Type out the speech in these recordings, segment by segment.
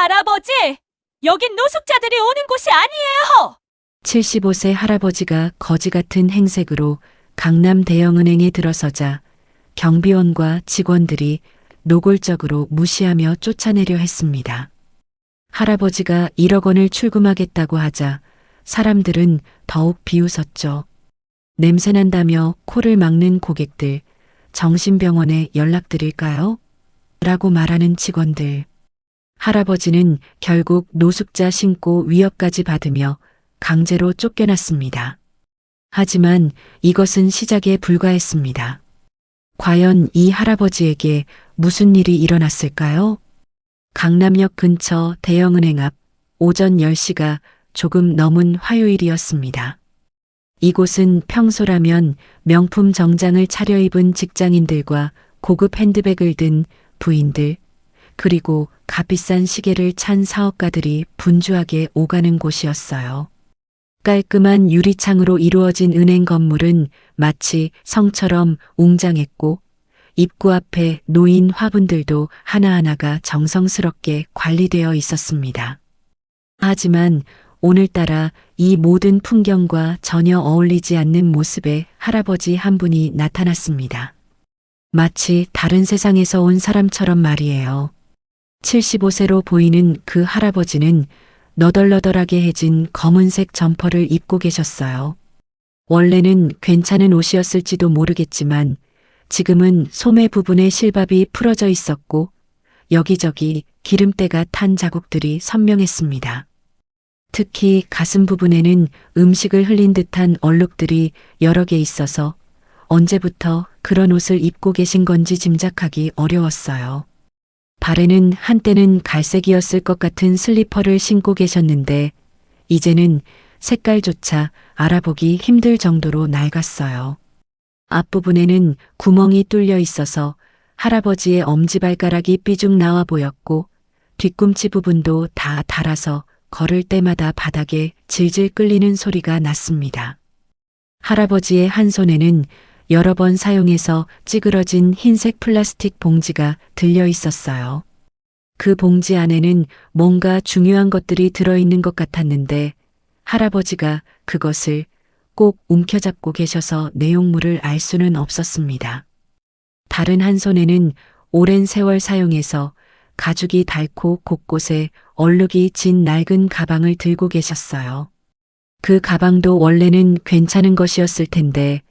할아버지, 여긴 노숙자들이 오는 곳이 아니에요. 75세 할아버지가 거지 같은 행색으로 강남 대형은행에 들어서자 경비원과 직원들이 노골적으로 무시하며 쫓아내려 했습니다. 할아버지가 1억 원을 출금하겠다고 하자 사람들은 더욱 비웃었죠. 냄새난다며 코를 막는 고객들, 정신병원에 연락드릴까요? 라고 말하는 직원들. 할아버지는 결국 노숙자 신고 위협까지 받으며 강제로 쫓겨났습니다. 하지만 이것은 시작에 불과했습니다. 과연 이 할아버지에게 무슨 일이 일어났을까요? 강남역 근처 대형은행 앞 오전 10시가 조금 넘은 화요일이었습니다. 이곳은 평소라면 명품 정장을 차려입은 직장인들과 고급 핸드백을 든 부인들, 그리고 값비싼 시계를 찬 사업가들이 분주하게 오가는 곳이었어요. 깔끔한 유리창으로 이루어진 은행 건물은 마치 성처럼 웅장했고 입구 앞에 놓인 화분들도 하나하나가 정성스럽게 관리되어 있었습니다. 하지만 오늘따라 이 모든 풍경과 전혀 어울리지 않는 모습의 할아버지 한 분이 나타났습니다. 마치 다른 세상에서 온 사람처럼 말이에요. 75세로 보이는 그 할아버지는 너덜너덜하게 해진 검은색 점퍼를 입고 계셨어요. 원래는 괜찮은 옷이었을지도 모르겠지만 지금은 소매 부분에 실밥이 풀어져 있었고 여기저기 기름때가 탄 자국들이 선명했습니다. 특히 가슴 부분에는 음식을 흘린 듯한 얼룩들이 여러 개 있어서 언제부터 그런 옷을 입고 계신 건지 짐작하기 어려웠어요. 발에는 한때는 갈색이었을 것 같은 슬리퍼를 신고 계셨는데 이제는 색깔조차 알아보기 힘들 정도로 낡았어요. 앞부분에는 구멍이 뚫려 있어서 할아버지의 엄지발가락이 삐죽 나와 보였고 뒤꿈치 부분도 다 닳아서 걸을 때마다 바닥에 질질 끌리는 소리가 났습니다. 할아버지의 한 손에는 여러 번 사용해서 찌그러진 흰색 플라스틱 봉지가 들려 있었어요. 그 봉지 안에는 뭔가 중요한 것들이 들어있는 것 같았는데 할아버지가 그것을 꼭 움켜잡고 계셔서 내용물을 알 수는 없었습니다. 다른 한 손에는 오랜 세월 사용해서 가죽이 닳고 곳곳에 얼룩이 진 낡은 가방을 들고 계셨어요. 그 가방도 원래는 괜찮은 것이었을 텐데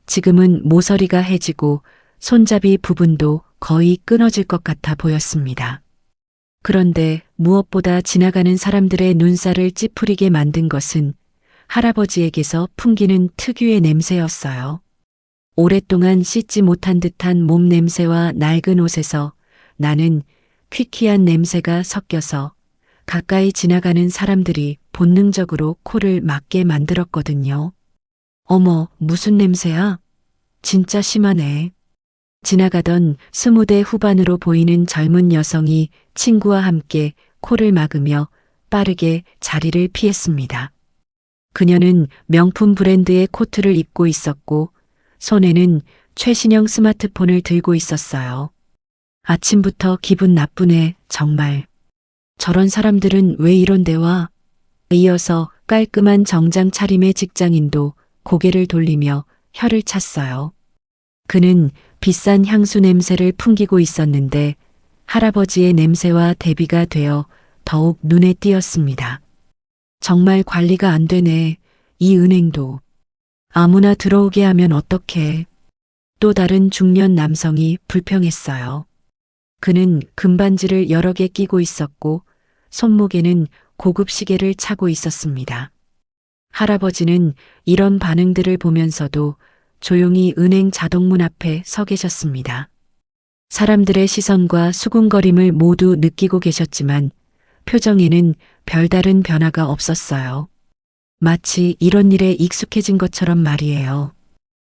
지금은 모서리가 해지고 손잡이 부분도 거의 끊어질 것 같아 보였습니다. 그런데 무엇보다 지나가는 사람들의 눈살을 찌푸리게 만든 것은 할아버지에게서 풍기는 특유의 냄새였어요. 오랫동안 씻지 못한 듯한 몸 냄새와 낡은 옷에서 나는 퀴퀴한 냄새가 섞여서 가까이 지나가는 사람들이 본능적으로 코를 막게 만들었거든요. 어머, 무슨 냄새야? 진짜 심하네. 지나가던 20대 후반으로 보이는 젊은 여성이 친구와 함께 코를 막으며 빠르게 자리를 피했습니다. 그녀는 명품 브랜드의 코트를 입고 있었고 손에는 최신형 스마트폰을 들고 있었어요. 아침부터 기분 나쁘네, 정말. 저런 사람들은 왜 이런데 와? 이어서 깔끔한 정장 차림의 직장인도 고개를 돌리며 혀를 찼어요. 그는 비싼 향수 냄새를 풍기고 있었는데 할아버지의 냄새와 대비가 되어 더욱 눈에 띄었습니다. 정말 관리가 안 되네. 이 은행도. 아무나 들어오게 하면 어떡해. 또 다른 중년 남성이 불평했어요. 그는 금반지를 여러 개 끼고 있었고 손목에는 고급 시계를 차고 있었습니다. 할아버지는 이런 반응들을 보면서도 조용히 은행 자동문 앞에 서 계셨습니다. 사람들의 시선과 수군거림을 모두 느끼고 계셨지만 표정에는 별다른 변화가 없었어요. 마치 이런 일에 익숙해진 것처럼 말이에요.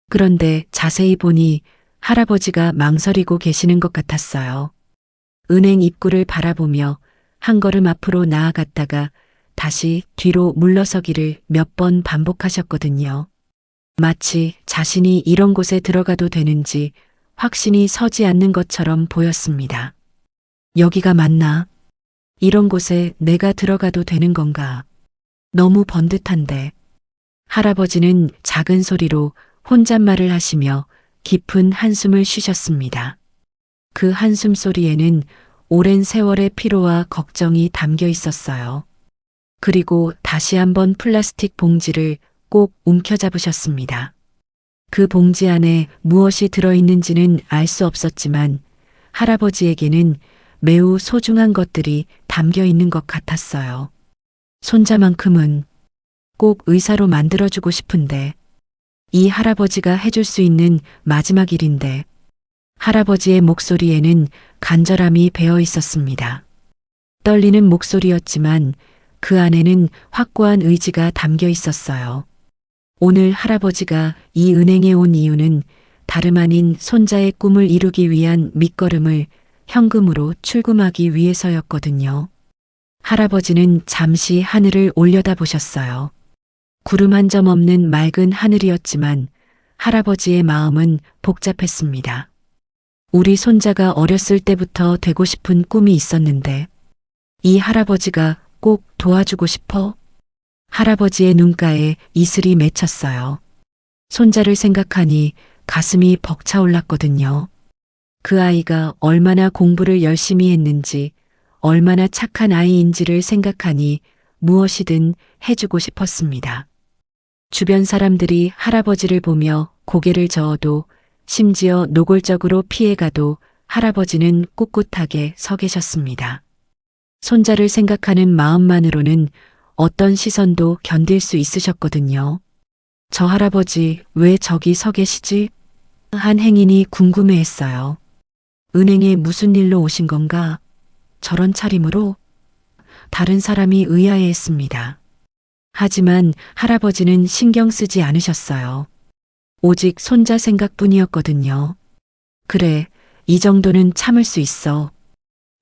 그런데 자세히 보니 할아버지가 망설이고 계시는 것 같았어요. 은행 입구를 바라보며 한 걸음 앞으로 나아갔다가 다시 뒤로 물러서기를 몇 번 반복하셨거든요. 마치 자신이 이런 곳에 들어가도 되는지 확신이 서지 않는 것처럼 보였습니다. 여기가 맞나? 이런 곳에 내가 들어가도 되는 건가? 너무 번듯한데. 할아버지는 작은 소리로 혼잣말을 하시며 깊은 한숨을 쉬셨습니다. 그 한숨 소리에는 오랜 세월의 피로와 걱정이 담겨 있었어요. 그리고 다시 한번 플라스틱 봉지를 꼭 움켜잡으셨습니다. 그 봉지 안에 무엇이 들어있는지는 알 수 없었지만 할아버지에게는 매우 소중한 것들이 담겨 있는 것 같았어요. 손자만큼은 꼭 의사로 만들어주고 싶은데 이 할아버지가 해줄 수 있는 마지막 일인데 할아버지의 목소리에는 간절함이 배어 있었습니다. 떨리는 목소리였지만 그 안에는 확고한 의지가 담겨 있었어요. 오늘 할아버지가 이 은행에 온 이유는 다름 아닌 손자의 꿈을 이루기 위한 밑거름을 현금으로 출금하기 위해서였거든요. 할아버지는 잠시 하늘을 올려다보셨어요. 구름 한 점 없는 맑은 하늘이었지만 할아버지의 마음은 복잡했습니다. 우리 손자가 어렸을 때부터 되고 싶은 꿈이 있었는데 이 할아버지가 꼭 도와주고 싶어? 할아버지의 눈가에 이슬이 맺혔어요. 손자를 생각하니 가슴이 벅차올랐거든요. 그 아이가 얼마나 공부를 열심히 했는지, 얼마나 착한 아이인지를 생각하니 무엇이든 해주고 싶었습니다. 주변 사람들이 할아버지를 보며 고개를 저어도 심지어 노골적으로 피해가도 할아버지는 꿋꿋하게 서 계셨습니다. 손자를 생각하는 마음만으로는 어떤 시선도 견딜 수 있으셨거든요. 저 할아버지 왜 저기 서 계시지? 한 행인이 궁금해했어요. 은행에 무슨 일로 오신 건가? 저런 차림으로? 다른 사람이 의아해했습니다. 하지만 할아버지는 신경 쓰지 않으셨어요. 오직 손자 생각뿐이었거든요. 그래, 이 정도는 참을 수 있어.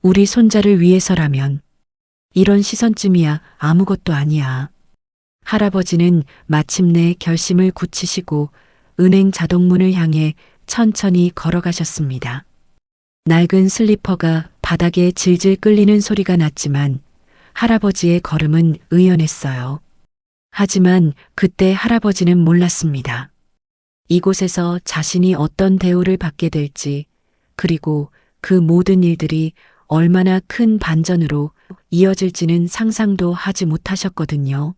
우리 손자를 위해서라면. 이런 시선쯤이야 아무것도 아니야. 할아버지는 마침내 결심을 굳히시고 은행 자동문을 향해 천천히 걸어가셨습니다. 낡은 슬리퍼가 바닥에 질질 끌리는 소리가 났지만 할아버지의 걸음은 의연했어요. 하지만 그때 할아버지는 몰랐습니다. 이곳에서 자신이 어떤 대우를 받게 될지, 그리고 그 모든 일들이 얼마나 큰 반전으로 이어질지는 상상도 하지 못하셨거든요.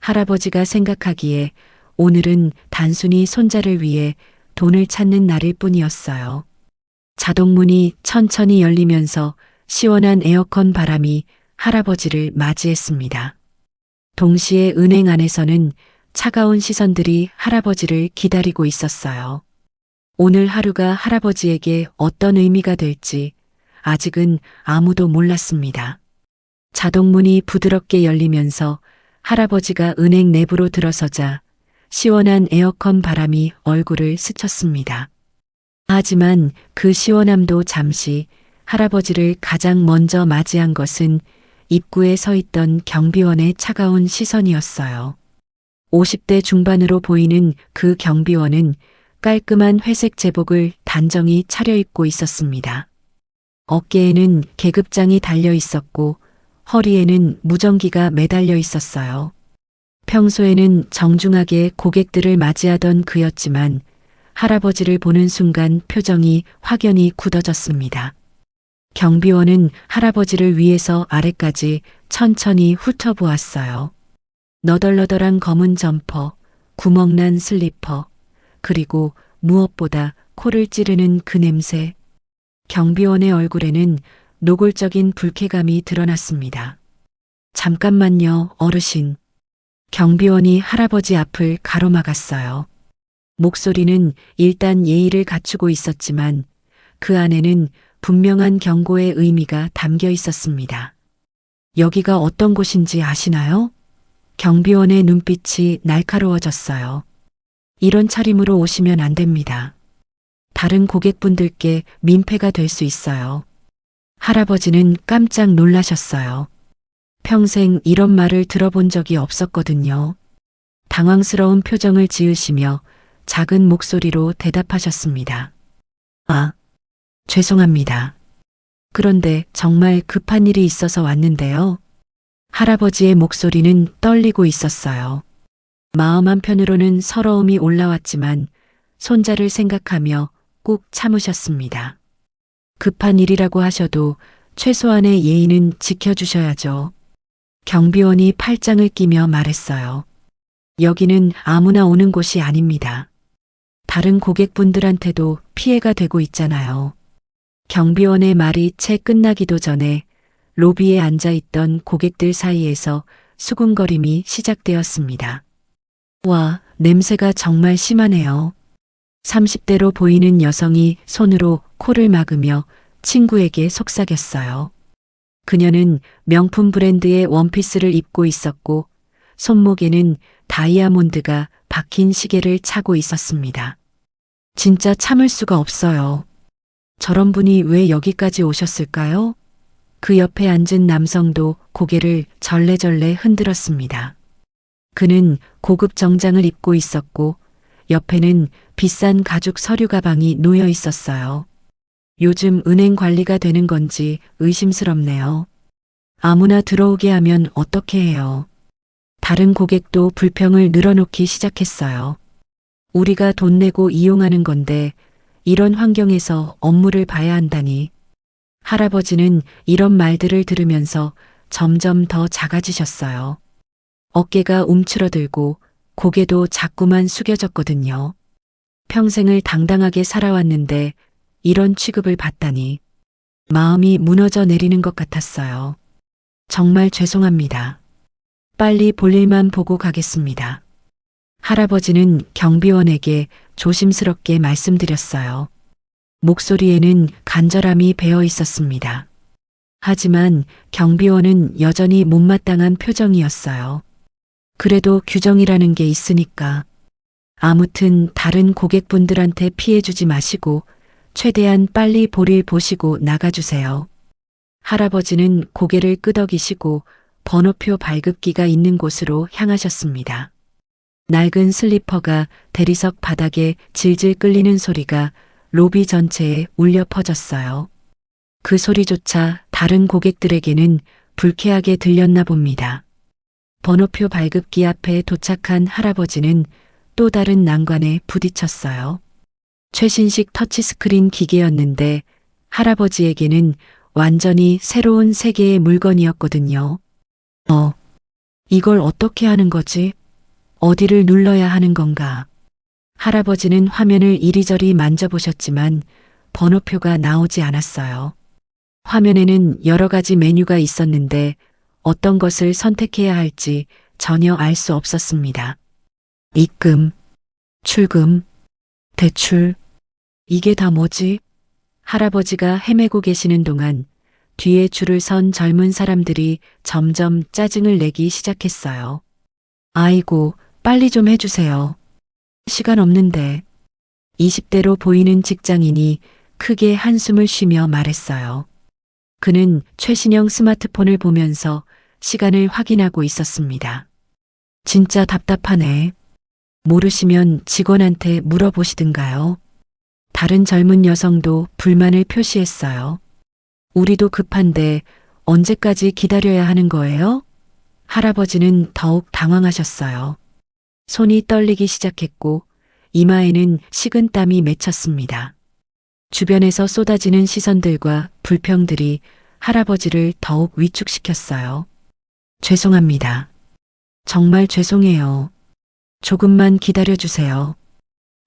할아버지가 생각하기에 오늘은 단순히 손자를 위해 돈을 찾는 날일 뿐이었어요. 자동문이 천천히 열리면서 시원한 에어컨 바람이 할아버지를 맞이했습니다. 동시에 은행 안에서는 차가운 시선들이 할아버지를 기다리고 있었어요. 오늘 하루가 할아버지에게 어떤 의미가 될지 아직은 아무도 몰랐습니다. 자동문이 부드럽게 열리면서 할아버지가 은행 내부로 들어서자 시원한 에어컨 바람이 얼굴을 스쳤습니다. 하지만 그 시원함도 잠시 할아버지를 가장 먼저 맞이한 것은 입구에 서 있던 경비원의 차가운 시선이었어요. 50대 중반으로 보이는 그 경비원은 깔끔한 회색 제복을 단정히 차려입고 있었습니다. 어깨에는 계급장이 달려 있었고 허리에는 무전기가 매달려 있었어요. 평소에는 정중하게 고객들을 맞이하던 그였지만 할아버지를 보는 순간 표정이 확연히 굳어졌습니다. 경비원은 할아버지를 위에서 아래까지 천천히 훑어보았어요. 너덜너덜한 검은 점퍼, 구멍난 슬리퍼, 그리고 무엇보다 코를 찌르는 그 냄새. 경비원의 얼굴에는 노골적인 불쾌감이 드러났습니다. 잠깐만요, 어르신. 경비원이 할아버지 앞을 가로막았어요. 목소리는 일단 예의를 갖추고 있었지만 그 안에는 분명한 경고의 의미가 담겨 있었습니다. 여기가 어떤 곳인지 아시나요? 경비원의 눈빛이 날카로워졌어요. 이런 차림으로 오시면 안 됩니다. 다른 고객분들께 민폐가 될 수 있어요. 할아버지는 깜짝 놀라셨어요. 평생 이런 말을 들어본 적이 없었거든요. 당황스러운 표정을 지으시며 작은 목소리로 대답하셨습니다. 아, 죄송합니다. 그런데 정말 급한 일이 있어서 왔는데요. 할아버지의 목소리는 떨리고 있었어요. 마음 한편으로는 서러움이 올라왔지만 손자를 생각하며 꾹 참으셨습니다. 급한 일이라고 하셔도 최소한의 예의는 지켜주셔야죠. 경비원이 팔짱을 끼며 말했어요. 여기는 아무나 오는 곳이 아닙니다. 다른 고객분들한테도 피해가 되고 있잖아요. 경비원의 말이 채 끝나기도 전에 로비에 앉아있던 고객들 사이에서 수군거림이 시작되었습니다. 와, 냄새가 정말 심하네요. 30대로 보이는 여성이 손으로 코를 막으며 친구에게 속삭였어요. 그녀는 명품 브랜드의 원피스를 입고 있었고 손목에는 다이아몬드가 박힌 시계를 차고 있었습니다. 진짜 참을 수가 없어요. 저런 분이 왜 여기까지 오셨을까요? 그 옆에 앉은 남성도 고개를 절레절레 흔들었습니다. 그는 고급 정장을 입고 있었고 옆에는 비싼 가죽 서류 가방이 놓여 있었어요. 요즘 은행 관리가 되는 건지 의심스럽네요. 아무나 들어오게 하면 어떻게 해요? 다른 고객도 불평을 늘어놓기 시작했어요. 우리가 돈 내고 이용하는 건데 이런 환경에서 업무를 봐야 한다니. 할아버지는 이런 말들을 들으면서 점점 더 작아지셨어요. 어깨가 움츠러들고 고개도 자꾸만 숙여졌거든요. 평생을 당당하게 살아왔는데 이런 취급을 받다니. 마음이 무너져 내리는 것 같았어요. 정말 죄송합니다. 빨리 볼일만 보고 가겠습니다. 할아버지는 경비원에게 조심스럽게 말씀드렸어요. 목소리에는 간절함이 배어 있었습니다. 하지만 경비원은 여전히 못마땅한 표정이었어요. 그래도 규정이라는 게 있으니까. 아무튼 다른 고객분들한테 피해 주지 마시고 최대한 빨리 볼일 보시고 나가주세요. 할아버지는 고개를 끄덕이시고 번호표 발급기가 있는 곳으로 향하셨습니다. 낡은 슬리퍼가 대리석 바닥에 질질 끌리는 소리가 로비 전체에 울려 퍼졌어요. 그 소리조차 다른 고객들에게는 불쾌하게 들렸나 봅니다. 번호표 발급기 앞에 도착한 할아버지는 또 다른 난관에 부딪혔어요. 최신식 터치스크린 기계였는데 할아버지에게는 완전히 새로운 세계의 물건이었거든요. 이걸 어떻게 하는 거지? 어디를 눌러야 하는 건가? 할아버지는 화면을 이리저리 만져보셨지만 번호표가 나오지 않았어요. 화면에는 여러 가지 메뉴가 있었는데 어떤 것을 선택해야 할지 전혀 알 수 없었습니다. 입금, 출금, 대출, 이게 다 뭐지? 할아버지가 헤매고 계시는 동안 뒤에 줄을 선 젊은 사람들이 점점 짜증을 내기 시작했어요. 아이고, 빨리 좀 해주세요. 시간 없는데. 20대로 보이는 직장인이 크게 한숨을 쉬며 말했어요. 그는 최신형 스마트폰을 보면서 시간을 확인하고 있었습니다. 진짜 답답하네. 모르시면 직원한테 물어보시든가요. 다른 젊은 여성도 불만을 표시했어요. 우리도 급한데 언제까지 기다려야 하는 거예요? 할아버지는 더욱 당황하셨어요. 손이 떨리기 시작했고 이마에는 식은땀이 맺혔습니다. 주변에서 쏟아지는 시선들과 불평들이 할아버지를 더욱 위축시켰어요. 죄송합니다. 정말 죄송해요. 조금만 기다려주세요.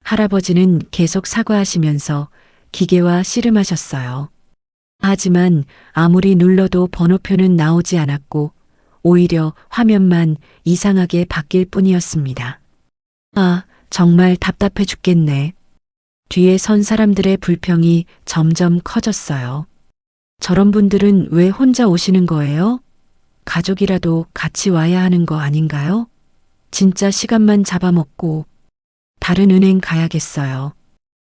할아버지는 계속 사과하시면서 기계와 씨름하셨어요. 하지만 아무리 눌러도 번호표는 나오지 않았고 오히려 화면만 이상하게 바뀔 뿐이었습니다. 아, 정말 답답해 죽겠네. 뒤에 선 사람들의 불평이 점점 커졌어요. 저런 분들은 왜 혼자 오시는 거예요? 가족이라도 같이 와야 하는 거 아닌가요? 진짜 시간만 잡아먹고 다른 은행 가야겠어요.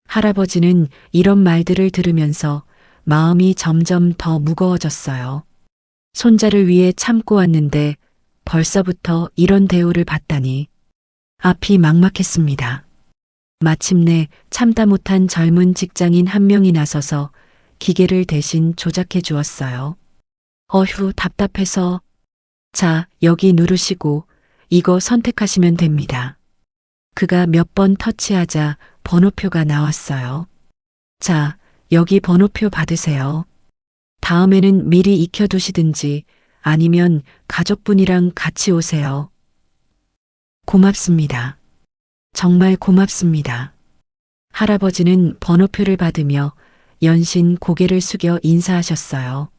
할아버지는 이런 말들을 들으면서 마음이 점점 더 무거워졌어요. 손자를 위해 참고 왔는데 벌써부터 이런 대우를 받다니. 앞이 막막했습니다. 마침내 참다 못한 젊은 직장인 한 명이 나서서 기계를 대신 조작해 주었어요. 어휴, 답답해서. 자, 여기 누르시고 이거 선택하시면 됩니다. 그가 몇 번 터치하자 번호표가 나왔어요. 자, 여기 번호표 받으세요. 다음에는 미리 익혀두시든지 아니면 가족분이랑 같이 오세요. 고맙습니다. 정말 고맙습니다. 할아버지는 번호표를 받으며 연신 고개를 숙여 인사하셨어요.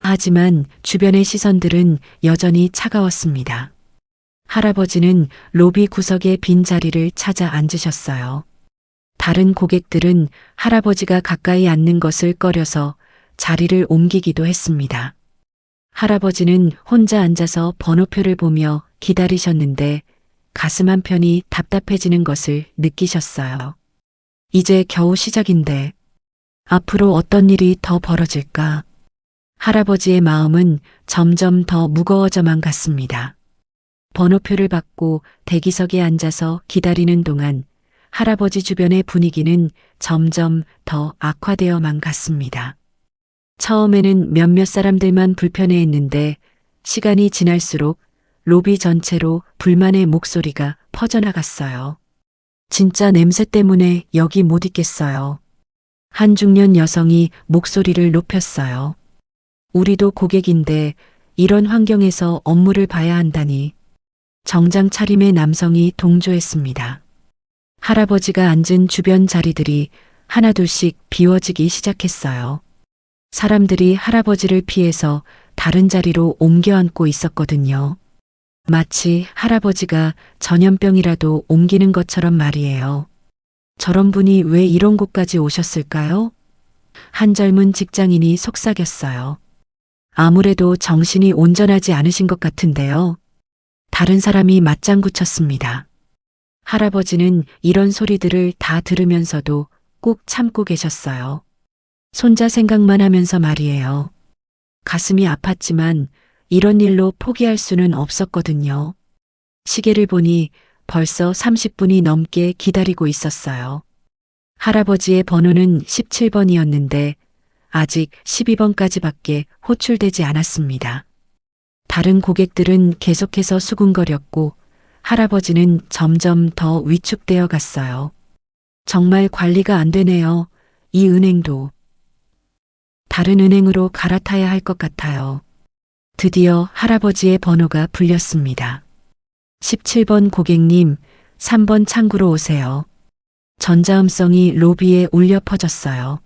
하지만 주변의 시선들은 여전히 차가웠습니다. 할아버지는 로비 구석의 빈 자리를 찾아 앉으셨어요. 다른 고객들은 할아버지가 가까이 앉는 것을 꺼려서 자리를 옮기기도 했습니다. 할아버지는 혼자 앉아서 번호표를 보며 기다리셨는데 가슴 한편이 답답해지는 것을 느끼셨어요. 이제 겨우 시작인데 앞으로 어떤 일이 더 벌어질까? 할아버지의 마음은 점점 더 무거워져만 갔습니다. 번호표를 받고 대기석에 앉아서 기다리는 동안 할아버지 주변의 분위기는 점점 더 악화되어만 갔습니다. 처음에는 몇몇 사람들만 불편해했는데 시간이 지날수록 로비 전체로 불만의 목소리가 퍼져나갔어요. 진짜 냄새 때문에 여기 못 있겠어요. 한 중년 여성이 목소리를 높였어요. 우리도 고객인데 이런 환경에서 업무를 봐야 한다니. 정장 차림의 남성이 동조했습니다. 할아버지가 앉은 주변 자리들이 하나둘씩 비워지기 시작했어요. 사람들이 할아버지를 피해서 다른 자리로 옮겨 앉고 있었거든요. 마치 할아버지가 전염병이라도 옮기는 것처럼 말이에요. 저런 분이 왜 이런 곳까지 오셨을까요? 한 젊은 직장인이 속삭였어요. 아무래도 정신이 온전하지 않으신 것 같은데요. 다른 사람이 맞장구 쳤습니다. 할아버지는 이런 소리들을 다 들으면서도 꾹 참고 계셨어요. 손자 생각만 하면서 말이에요. 가슴이 아팠지만 이런 일로 포기할 수는 없었거든요. 시계를 보니 벌써 30분이 넘게 기다리고 있었어요. 할아버지의 번호는 17번이었는데 아직 12번까지밖에 호출되지 않았습니다. 다른 고객들은 계속해서 수군거렸고 할아버지는 점점 더 위축되어 갔어요. 정말 관리가 안 되네요. 이 은행도. 다른 은행으로 갈아타야 할 것 같아요. 드디어 할아버지의 번호가 불렸습니다. 17번 고객님, 3번 창구로 오세요. 전자음성이 로비에 울려 퍼졌어요.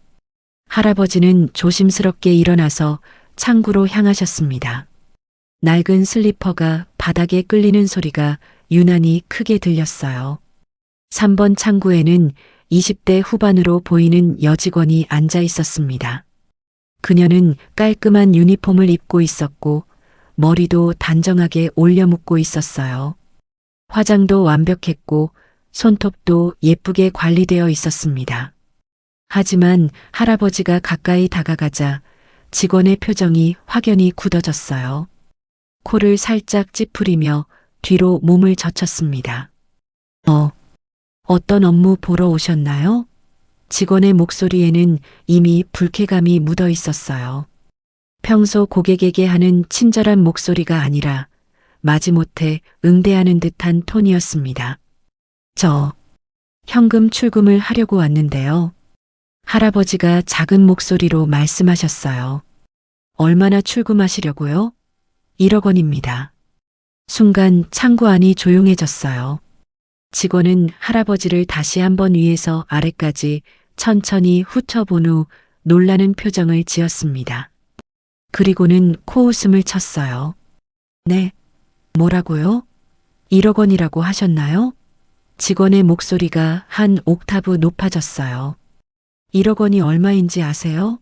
할아버지는 조심스럽게 일어나서 창구로 향하셨습니다. 낡은 슬리퍼가 바닥에 끌리는 소리가 유난히 크게 들렸어요. 3번 창구에는 20대 후반으로 보이는 여직원이 앉아 있었습니다. 그녀는 깔끔한 유니폼을 입고 있었고 머리도 단정하게 올려 묶고 있었어요. 화장도 완벽했고 손톱도 예쁘게 관리되어 있었습니다. 하지만 할아버지가 가까이 다가가자 직원의 표정이 확연히 굳어졌어요. 코를 살짝 찌푸리며 뒤로 몸을 젖혔습니다. 어떤 업무 보러 오셨나요? 직원의 목소리에는 이미 불쾌감이 묻어 있었어요. 평소 고객에게 하는 친절한 목소리가 아니라 마지못해 응대하는 듯한 톤이었습니다. 저 현금 출금을 하려고 왔는데요. 할아버지가 작은 목소리로 말씀하셨어요. 얼마나 출금하시려고요? 1억 원입니다. 순간 창구 안이 조용해졌어요. 직원은 할아버지를 다시 한번 위에서 아래까지 천천히 훑어본 후 놀라는 표정을 지었습니다. 그리고는 코웃음을 쳤어요. 네, 뭐라고요? 1억 원이라고 하셨나요? 직원의 목소리가 한 옥타브 높아졌어요. 1억 원이 얼마인지 아세요?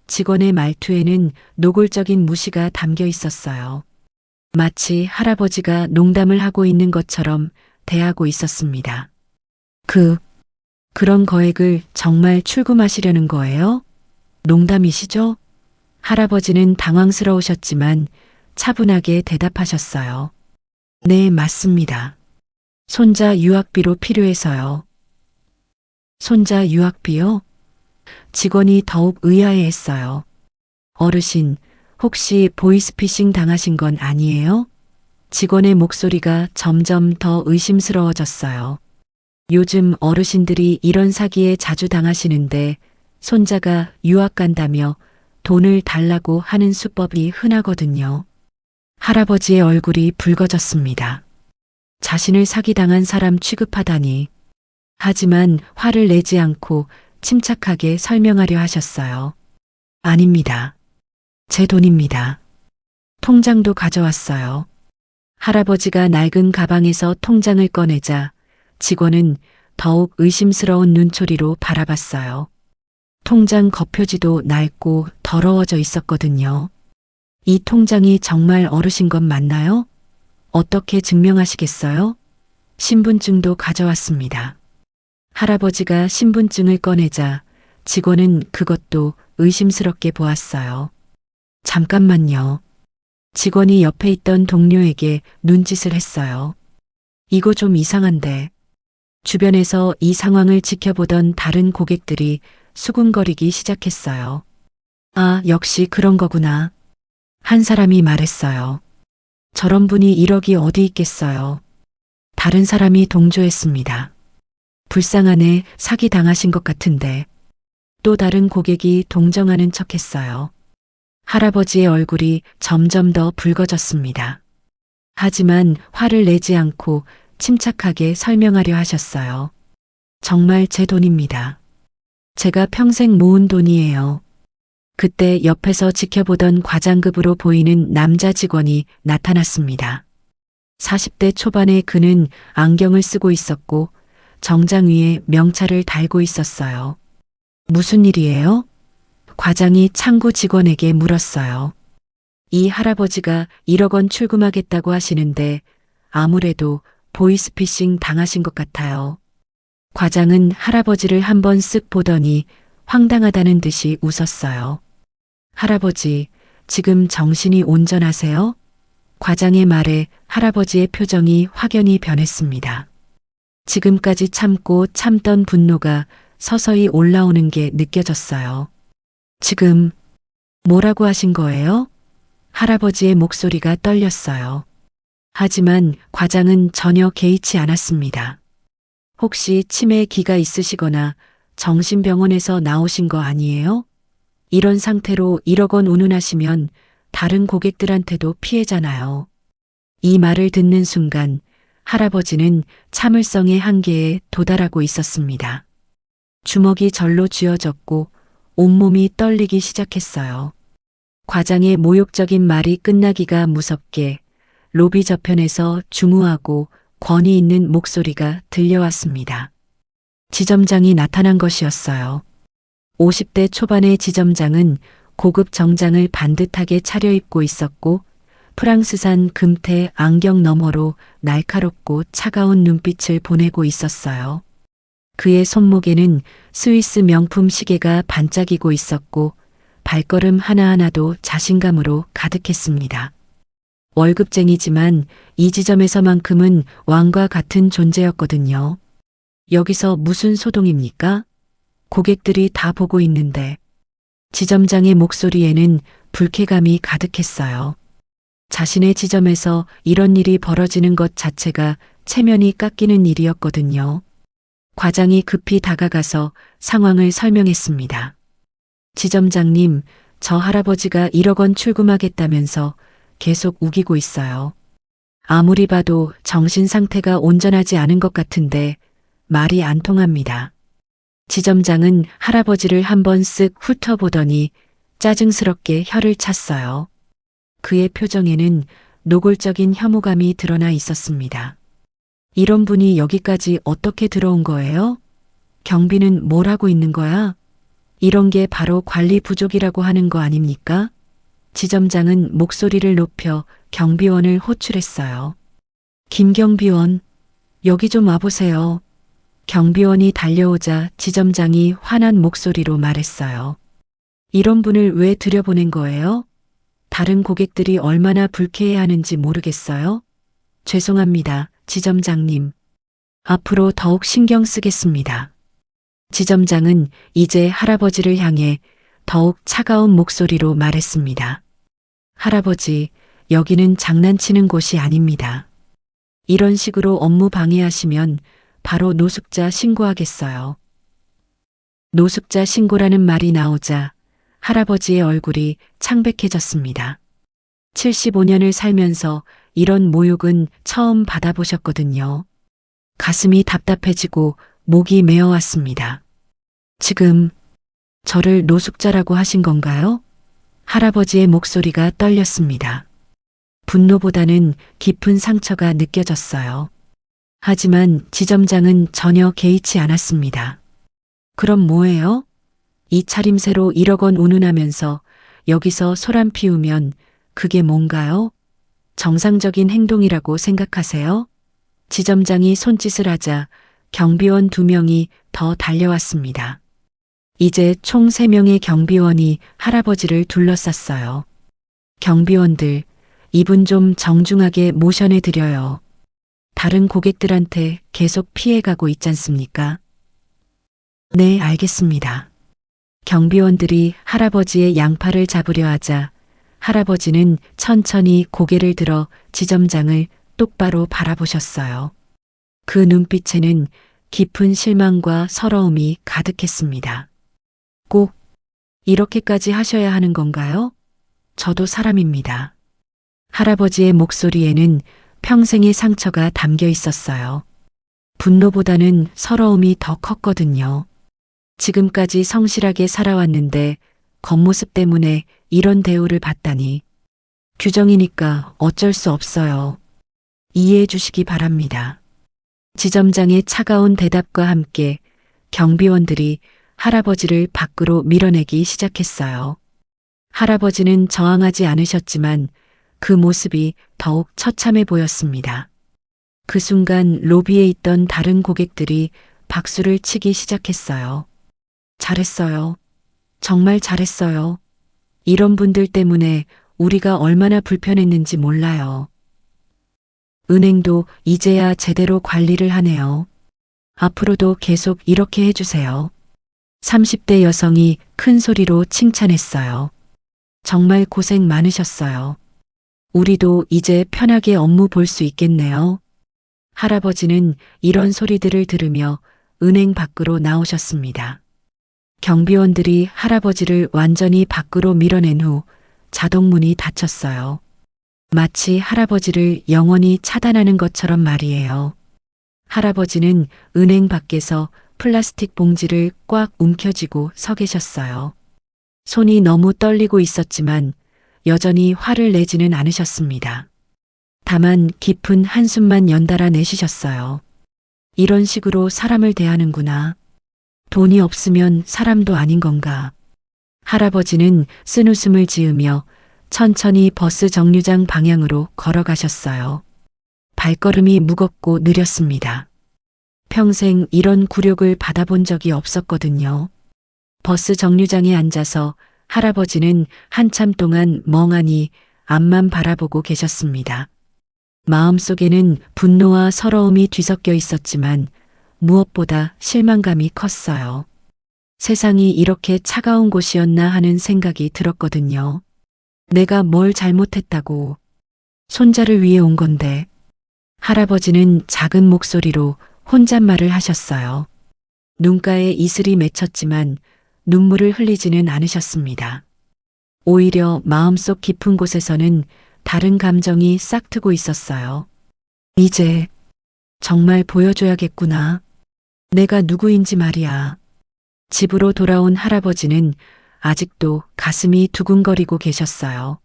직원의 말투에는 노골적인 무시가 담겨 있었어요. 마치 할아버지가 농담을 하고 있는 것처럼 대하고 있었습니다. 그런 거액을 정말 출금하시려는 거예요? 농담이시죠? 할아버지는 당황스러우셨지만 차분하게 대답하셨어요. 네, 맞습니다. 손자 유학비로 필요해서요. 손자 유학비요? 직원이 더욱 의아해했어요. 어르신, 혹시 보이스피싱 당하신 건 아니에요? 직원의 목소리가 점점 더 의심스러워졌어요. 요즘 어르신들이 이런 사기에 자주 당하시는데 손자가 유학 간다며 돈을 달라고 하는 수법이 흔하거든요. 할아버지의 얼굴이 붉어졌습니다. 자신을 사기당한 사람 취급하다니. 하지만 화를 내지 않고 침착하게 설명하려 하셨어요. 아닙니다. 제 돈입니다. 통장도 가져왔어요. 할아버지가 낡은 가방에서 통장을 꺼내자 직원은 더욱 의심스러운 눈초리로 바라봤어요. 통장 겉표지도 낡고 더러워져 있었거든요. 이 통장이 정말 어르신 것 맞나요? 어떻게 증명하시겠어요? 신분증도 가져왔습니다. 할아버지가 신분증을 꺼내자 직원은 그것도 의심스럽게 보았어요. 잠깐만요. 직원이 옆에 있던 동료에게 눈짓을 했어요. 이거 좀 이상한데. 주변에서 이 상황을 지켜보던 다른 고객들이 수군거리기 시작했어요. 아, 역시 그런 거구나. 한 사람이 말했어요. 저런 분이 1억이 어디 있겠어요. 다른 사람이 동조했습니다. 불쌍하네, 사기 당하신 것 같은데. 또 다른 고객이 동정하는 척했어요. 할아버지의 얼굴이 점점 더 붉어졌습니다. 하지만 화를 내지 않고 침착하게 설명하려 하셨어요. 정말 제 돈입니다. 제가 평생 모은 돈이에요. 그때 옆에서 지켜보던 과장급으로 보이는 남자 직원이 나타났습니다. 40대 초반의 그는 안경을 쓰고 있었고 정장 위에 명찰을 달고 있었어요. 무슨 일이에요? 과장이 창구 직원에게 물었어요. 이 할아버지가 1억 원 출금하겠다고 하시는데 아무래도 보이스피싱 당하신 것 같아요. 과장은 할아버지를 한번 쓱 보더니 황당하다는 듯이 웃었어요. 할아버지, 지금 정신이 온전하세요? 과장의 말에 할아버지의 표정이 확연히 변했습니다. 지금까지 참고 참던 분노가 서서히 올라오는 게 느껴졌어요. 지금 뭐라고 하신 거예요? 할아버지의 목소리가 떨렸어요. 하지만 과장은 전혀 개의치 않았습니다. 혹시 치매기가 있으시거나 정신병원에서 나오신 거 아니에요? 이런 상태로 1억 원 운운하시면 다른 고객들한테도 피해잖아요. 이 말을 듣는 순간 할아버지는 참을성의 한계에 도달하고 있었습니다. 주먹이 절로 쥐어졌고 온몸이 떨리기 시작했어요. 과장의 모욕적인 말이 끝나기가 무섭게 로비 저편에서 중후하고 권위 있는 목소리가 들려왔습니다. 지점장이 나타난 것이었어요. 50대 초반의 지점장은 고급 정장을 반듯하게 차려입고 있었고 프랑스산 금태 안경 너머로 날카롭고 차가운 눈빛을 보내고 있었어요. 그의 손목에는 스위스 명품 시계가 반짝이고 있었고 발걸음 하나하나도 자신감으로 가득했습니다. 월급쟁이지만 이 지점에서만큼은 왕과 같은 존재였거든요. 여기서 무슨 소동입니까? 고객들이 다 보고 있는데. 지점장의 목소리에는 불쾌감이 가득했어요. 자신의 지점에서 이런 일이 벌어지는 것 자체가 체면이 깎이는 일이었거든요. 과장이 급히 다가가서 상황을 설명했습니다. 지점장님, 저 할아버지가 1억 원 출금하겠다면서 계속 우기고 있어요. 아무리 봐도 정신 상태가 온전하지 않은 것 같은데 말이 안 통합니다. 지점장은 할아버지를 한번 쓱 훑어보더니 짜증스럽게 혀를 찼어요. 그의 표정에는 노골적인 혐오감이 드러나 있었습니다. 이런 분이 여기까지 어떻게 들어온 거예요? 경비는 뭘 하고 있는 거야? 이런 게 바로 관리 부족이라고 하는 거 아닙니까? 지점장은 목소리를 높여 경비원을 호출했어요. 김경비원, 여기 좀 와보세요. 경비원이 달려오자 지점장이 화난 목소리로 말했어요. 이런 분을 왜 들여보낸 거예요? 다른 고객들이 얼마나 불쾌해하는지 모르겠어요? 죄송합니다, 지점장님. 앞으로 더욱 신경 쓰겠습니다. 지점장은 이제 할아버지를 향해 더욱 차가운 목소리로 말했습니다. 할아버지, 여기는 장난치는 곳이 아닙니다. 이런 식으로 업무 방해하시면 바로 노숙자 신고하겠어요. 노숙자 신고라는 말이 나오자 할아버지의 얼굴이 창백해졌습니다. 75년을 살면서 이런 모욕은 처음 받아보셨거든요. 가슴이 답답해지고 목이 메어왔습니다. 지금 저를 노숙자라고 하신 건가요? 할아버지의 목소리가 떨렸습니다. 분노보다는 깊은 상처가 느껴졌어요. 하지만 지점장은 전혀 개의치 않았습니다. 그럼 뭐예요? 이 차림새로 1억 원 운운하면서 여기서 소란 피우면 그게 뭔가요? 정상적인 행동이라고 생각하세요? 지점장이 손짓을 하자 경비원 2명이 더 달려왔습니다. 이제 총 3명의 경비원이 할아버지를 둘러쌌어요. 경비원들, 이분 좀 정중하게 모셔내 드려요. 다른 고객들한테 계속 피해가고 있지 않습니까? 네, 알겠습니다. 경비원들이 할아버지의 양팔을 잡으려 하자 할아버지는 천천히 고개를 들어 지점장을 똑바로 바라보셨어요. 그 눈빛에는 깊은 실망과 서러움이 가득했습니다. 꼭 이렇게까지 하셔야 하는 건가요? 저도 사람입니다. 할아버지의 목소리에는 평생의 상처가 담겨 있었어요. 분노보다는 서러움이 더 컸거든요. 지금까지 성실하게 살아왔는데 겉모습 때문에 이런 대우를 받다니. 규정이니까 어쩔 수 없어요. 이해해 주시기 바랍니다. 지점장의 차가운 대답과 함께 경비원들이 할아버지를 밖으로 밀어내기 시작했어요. 할아버지는 저항하지 않으셨지만 그 모습이 더욱 처참해 보였습니다. 그 순간 로비에 있던 다른 고객들이 박수를 치기 시작했어요. 잘했어요. 정말 잘했어요. 이런 분들 때문에 우리가 얼마나 불편했는지 몰라요. 은행도 이제야 제대로 관리를 하네요. 앞으로도 계속 이렇게 해주세요. 30대 여성이 큰 소리로 칭찬했어요. 정말 고생 많으셨어요. 우리도 이제 편하게 업무 볼 수 있겠네요. 할아버지는 이런 소리들을 들으며 은행 밖으로 나오셨습니다. 경비원들이 할아버지를 완전히 밖으로 밀어낸 후 자동문이 닫혔어요. 마치 할아버지를 영원히 차단하는 것처럼 말이에요. 할아버지는 은행 밖에서 플라스틱 봉지를 꽉 움켜쥐고 서 계셨어요. 손이 너무 떨리고 있었지만 여전히 화를 내지는 않으셨습니다. 다만 깊은 한숨만 연달아 내쉬셨어요. 이런 식으로 사람을 대하는구나. 돈이 없으면 사람도 아닌 건가. 할아버지는 쓴웃음을 지으며 천천히 버스 정류장 방향으로 걸어가셨어요. 발걸음이 무겁고 느렸습니다. 평생 이런 굴욕을 받아본 적이 없었거든요. 버스 정류장에 앉아서 할아버지는 한참 동안 멍하니 앞만 바라보고 계셨습니다. 마음속에는 분노와 서러움이 뒤섞여 있었지만 무엇보다 실망감이 컸어요. 세상이 이렇게 차가운 곳이었나 하는 생각이 들었거든요. 내가 뭘 잘못했다고. 손자를 위해 온 건데. 할아버지는 작은 목소리로 혼잣말을 하셨어요. 눈가에 이슬이 맺혔지만 눈물을 흘리지는 않으셨습니다. 오히려 마음속 깊은 곳에서는 다른 감정이 싹트고 있었어요. 이제 정말 보여줘야겠구나. 내가 누구인지 말이야. 집으로 돌아온 할아버지는 아직도 가슴이 두근거리고 계셨어요.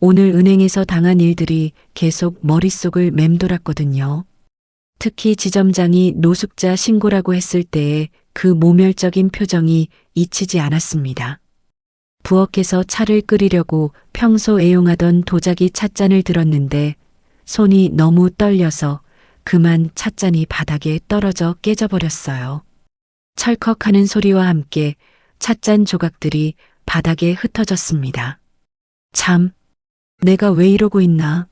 오늘 은행에서 당한 일들이 계속 머릿속을 맴돌았거든요. 특히 지점장이 노숙자 신고라고 했을 때의 그 모멸적인 표정이 잊히지 않았습니다. 부엌에서 차를 끓이려고 평소 애용하던 도자기 찻잔을 들었는데 손이 너무 떨려서 그만 찻잔이 바닥에 떨어져 깨져버렸어요. 철컥하는 소리와 함께 찻잔 조각들이 바닥에 흩어졌습니다. 참, 내가 왜 이러고 있나?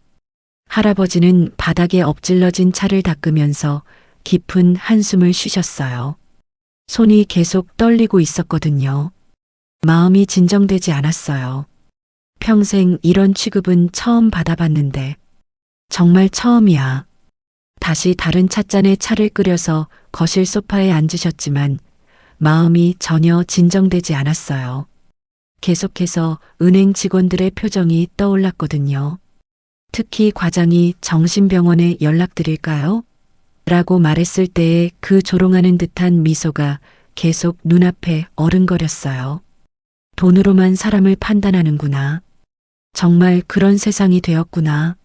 할아버지는 바닥에 엎질러진 차를 닦으면서 깊은 한숨을 쉬셨어요. 손이 계속 떨리고 있었거든요. 마음이 진정되지 않았어요. 평생 이런 취급은 처음 받아봤는데, 정말 처음이야. 다시 다른 찻잔에 차를 끓여서 거실 소파에 앉으셨지만 마음이 전혀 진정되지 않았어요. 계속해서 은행 직원들의 표정이 떠올랐거든요. 특히 과장이 정신병원에 연락드릴까요? 라고 말했을 때의 그 조롱하는 듯한 미소가 계속 눈앞에 어른거렸어요. 돈으로만 사람을 판단하는구나. 정말 그런 세상이 되었구나.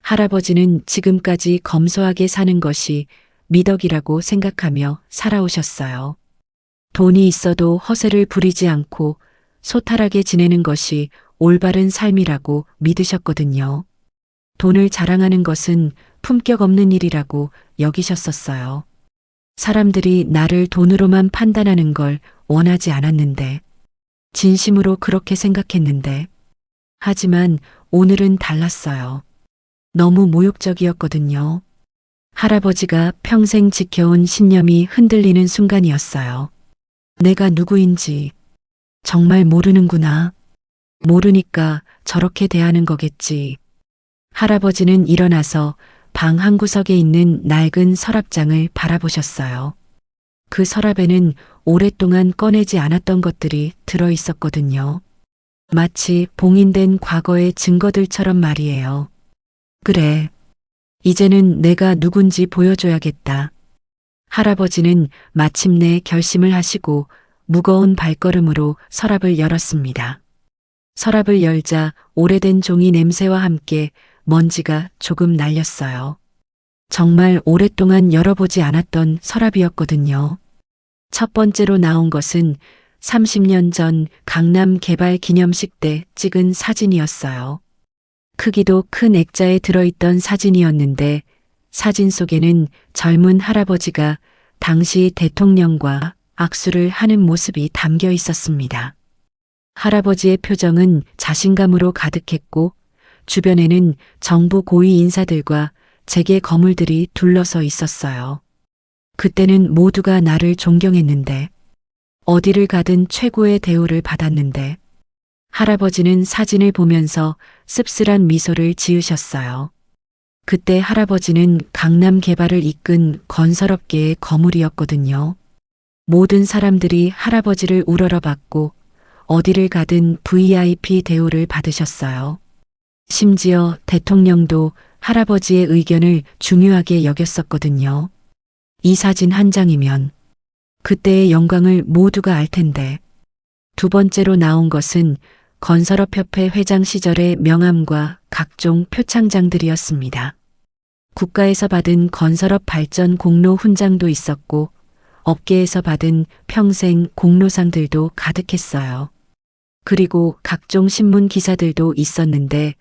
할아버지는 지금까지 검소하게 사는 것이 미덕이라고 생각하며 살아오셨어요. 돈이 있어도 허세를 부리지 않고 소탈하게 지내는 것이 올바른 삶이라고 믿으셨거든요. 돈을 자랑하는 것은 품격 없는 일이라고 여기셨었어요. 사람들이 나를 돈으로만 판단하는 걸 원하지 않았는데, 진심으로 그렇게 생각했는데, 하지만 오늘은 달랐어요. 너무 모욕적이었거든요. 할아버지가 평생 지켜온 신념이 흔들리는 순간이었어요. 내가 누구인지 정말 모르는구나. 모르니까 저렇게 대하는 거겠지. 할아버지는 일어나서 방 한 구석에 있는 낡은 서랍장을 바라보셨어요. 그 서랍에는 오랫동안 꺼내지 않았던 것들이 들어 있었거든요. 마치 봉인된 과거의 증거들처럼 말이에요. 그래. 이제는 내가 누군지 보여줘야겠다. 할아버지는 마침내 결심을 하시고 무거운 발걸음으로 서랍을 열었습니다. 서랍을 열자 오래된 종이 냄새와 함께 먼지가 조금 날렸어요. 정말 오랫동안 열어보지 않았던 서랍이었거든요. 첫 번째로 나온 것은 30년 전 강남 개발 기념식 때 찍은 사진이었어요. 크기도 큰 액자에 들어있던 사진이었는데 사진 속에는 젊은 할아버지가 당시 대통령과 악수를 하는 모습이 담겨 있었습니다. 할아버지의 표정은 자신감으로 가득했고 주변에는 정부 고위 인사들과 재계 거물들이 둘러서 있었어요. 그때는 모두가 나를 존경했는데 어디를 가든 최고의 대우를 받았는데 할아버지는 사진을 보면서 씁쓸한 미소를 지으셨어요. 그때 할아버지는 강남 개발을 이끈 건설업계의 거물이었거든요. 모든 사람들이 할아버지를 우러러봤고 어디를 가든 VIP 대우를 받으셨어요. 심지어 대통령도 할아버지의 의견을 중요하게 여겼었거든요. 이 사진 한 장이면 그때의 영광을 모두가 알 텐데. 두 번째로 나온 것은 건설업협회 회장 시절의 명함과 각종 표창장들이었습니다. 국가에서 받은 건설업 발전 공로 훈장도 있었고 업계에서 받은 평생 공로상들도 가득했어요. 그리고 각종 신문 기사들도 있었는데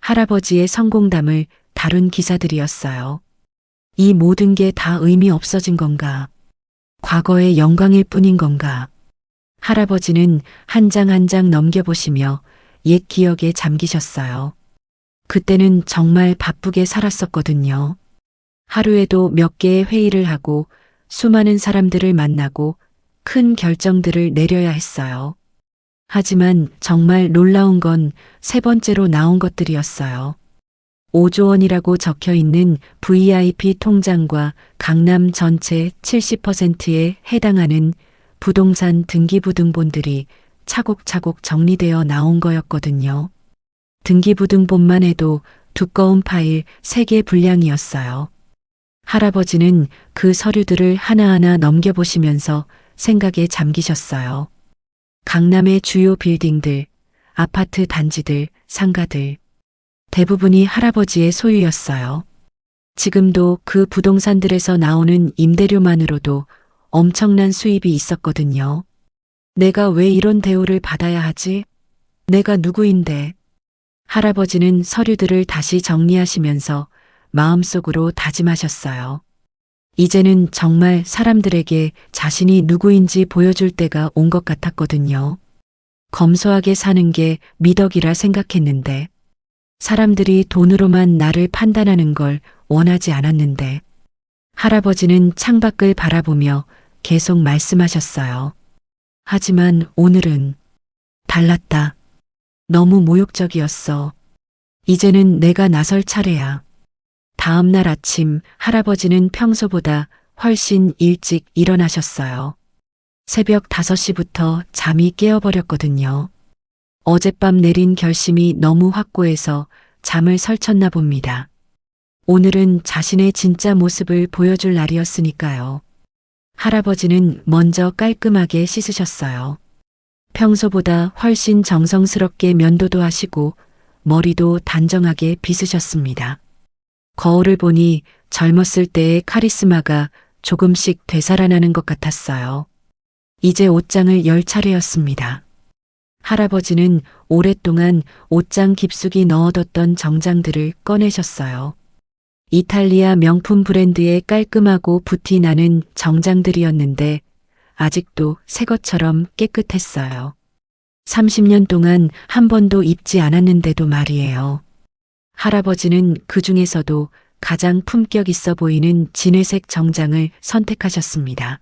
할아버지의 성공담을 다룬 기사들이었어요. 이 모든 게 다 의미 없어진 건가? 과거의 영광일 뿐인 건가? 할아버지는 한 장 한 장 넘겨보시며 옛 기억에 잠기셨어요. 그때는 정말 바쁘게 살았었거든요. 하루에도 몇 개의 회의를 하고 수많은 사람들을 만나고 큰 결정들을 내려야 했어요. 하지만 정말 놀라운 건 세 번째로 나온 것들이었어요. 5조 원이라고 적혀 있는 VIP 통장과 강남 전체 70%에 해당하는 부동산 등기부등본들이 차곡차곡 정리되어 나온 거였거든요. 등기부등본만 해도 두꺼운 파일 3개 분량이었어요. 할아버지는 그 서류들을 하나하나 넘겨보시면서 생각에 잠기셨어요. 강남의 주요 빌딩들, 아파트 단지들, 상가들, 대부분이 할아버지의 소유였어요. 지금도 그 부동산들에서 나오는 임대료만으로도 엄청난 수입이 있었거든요. 내가 왜 이런 대우를 받아야 하지? 내가 누구인데? 할아버지는 서류들을 다시 정리하시면서 마음속으로 다짐하셨어요. 이제는 정말 사람들에게 자신이 누구인지 보여줄 때가 온 것 같았거든요. 검소하게 사는 게 미덕이라 생각했는데, 사람들이 돈으로만 나를 판단하는 걸 원하지 않았는데, 할아버지는 창밖을 바라보며 계속 말씀하셨어요. 하지만 오늘은 달랐다. 너무 모욕적이었어. 이제는 내가 나설 차례야. 다음 날 아침 할아버지는 평소보다 훨씬 일찍 일어나셨어요. 새벽 5시부터 잠이 깨어버렸거든요. 어젯밤 내린 결심이 너무 확고해서 잠을 설쳤나 봅니다. 오늘은 자신의 진짜 모습을 보여줄 날이었으니까요. 할아버지는 먼저 깔끔하게 씻으셨어요. 평소보다 훨씬 정성스럽게 면도도 하시고 머리도 단정하게 빗으셨습니다. 거울을 보니 젊었을 때의 카리스마가 조금씩 되살아나는 것 같았어요. 이제 옷장을 열 차례였습니다. 할아버지는 오랫동안 옷장 깊숙이 넣어뒀던 정장들을 꺼내셨어요. 이탈리아 명품 브랜드의 깔끔하고 붓이 나는 정장들이었는데 아직도 새 것처럼 깨끗했어요. 30년 동안 한 번도 입지 않았는데도 말이에요. 할아버지는 그 중에서도 가장 품격 있어 보이는 진회색 정장을 선택하셨습니다.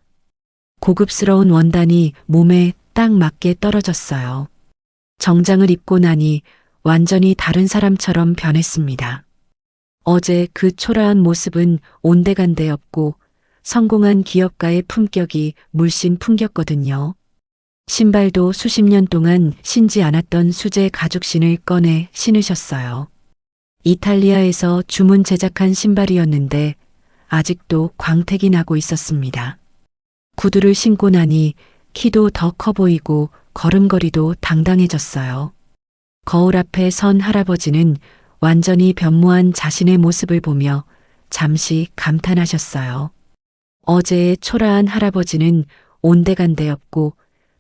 고급스러운 원단이 몸에 딱 맞게 떨어졌어요. 정장을 입고 나니 완전히 다른 사람처럼 변했습니다. 어제 그 초라한 모습은 온데간데 없고 성공한 기업가의 품격이 물씬 풍겼거든요. 신발도 수십 년 동안 신지 않았던 수제 가죽신을 꺼내 신으셨어요. 이탈리아에서 주문 제작한 신발이었는데 아직도 광택이 나고 있었습니다. 구두를 신고 나니 키도 더 커 보이고 걸음걸이도 당당해졌어요. 거울 앞에 선 할아버지는 완전히 변모한 자신의 모습을 보며 잠시 감탄하셨어요. 어제의 초라한 할아버지는 온데간데 없고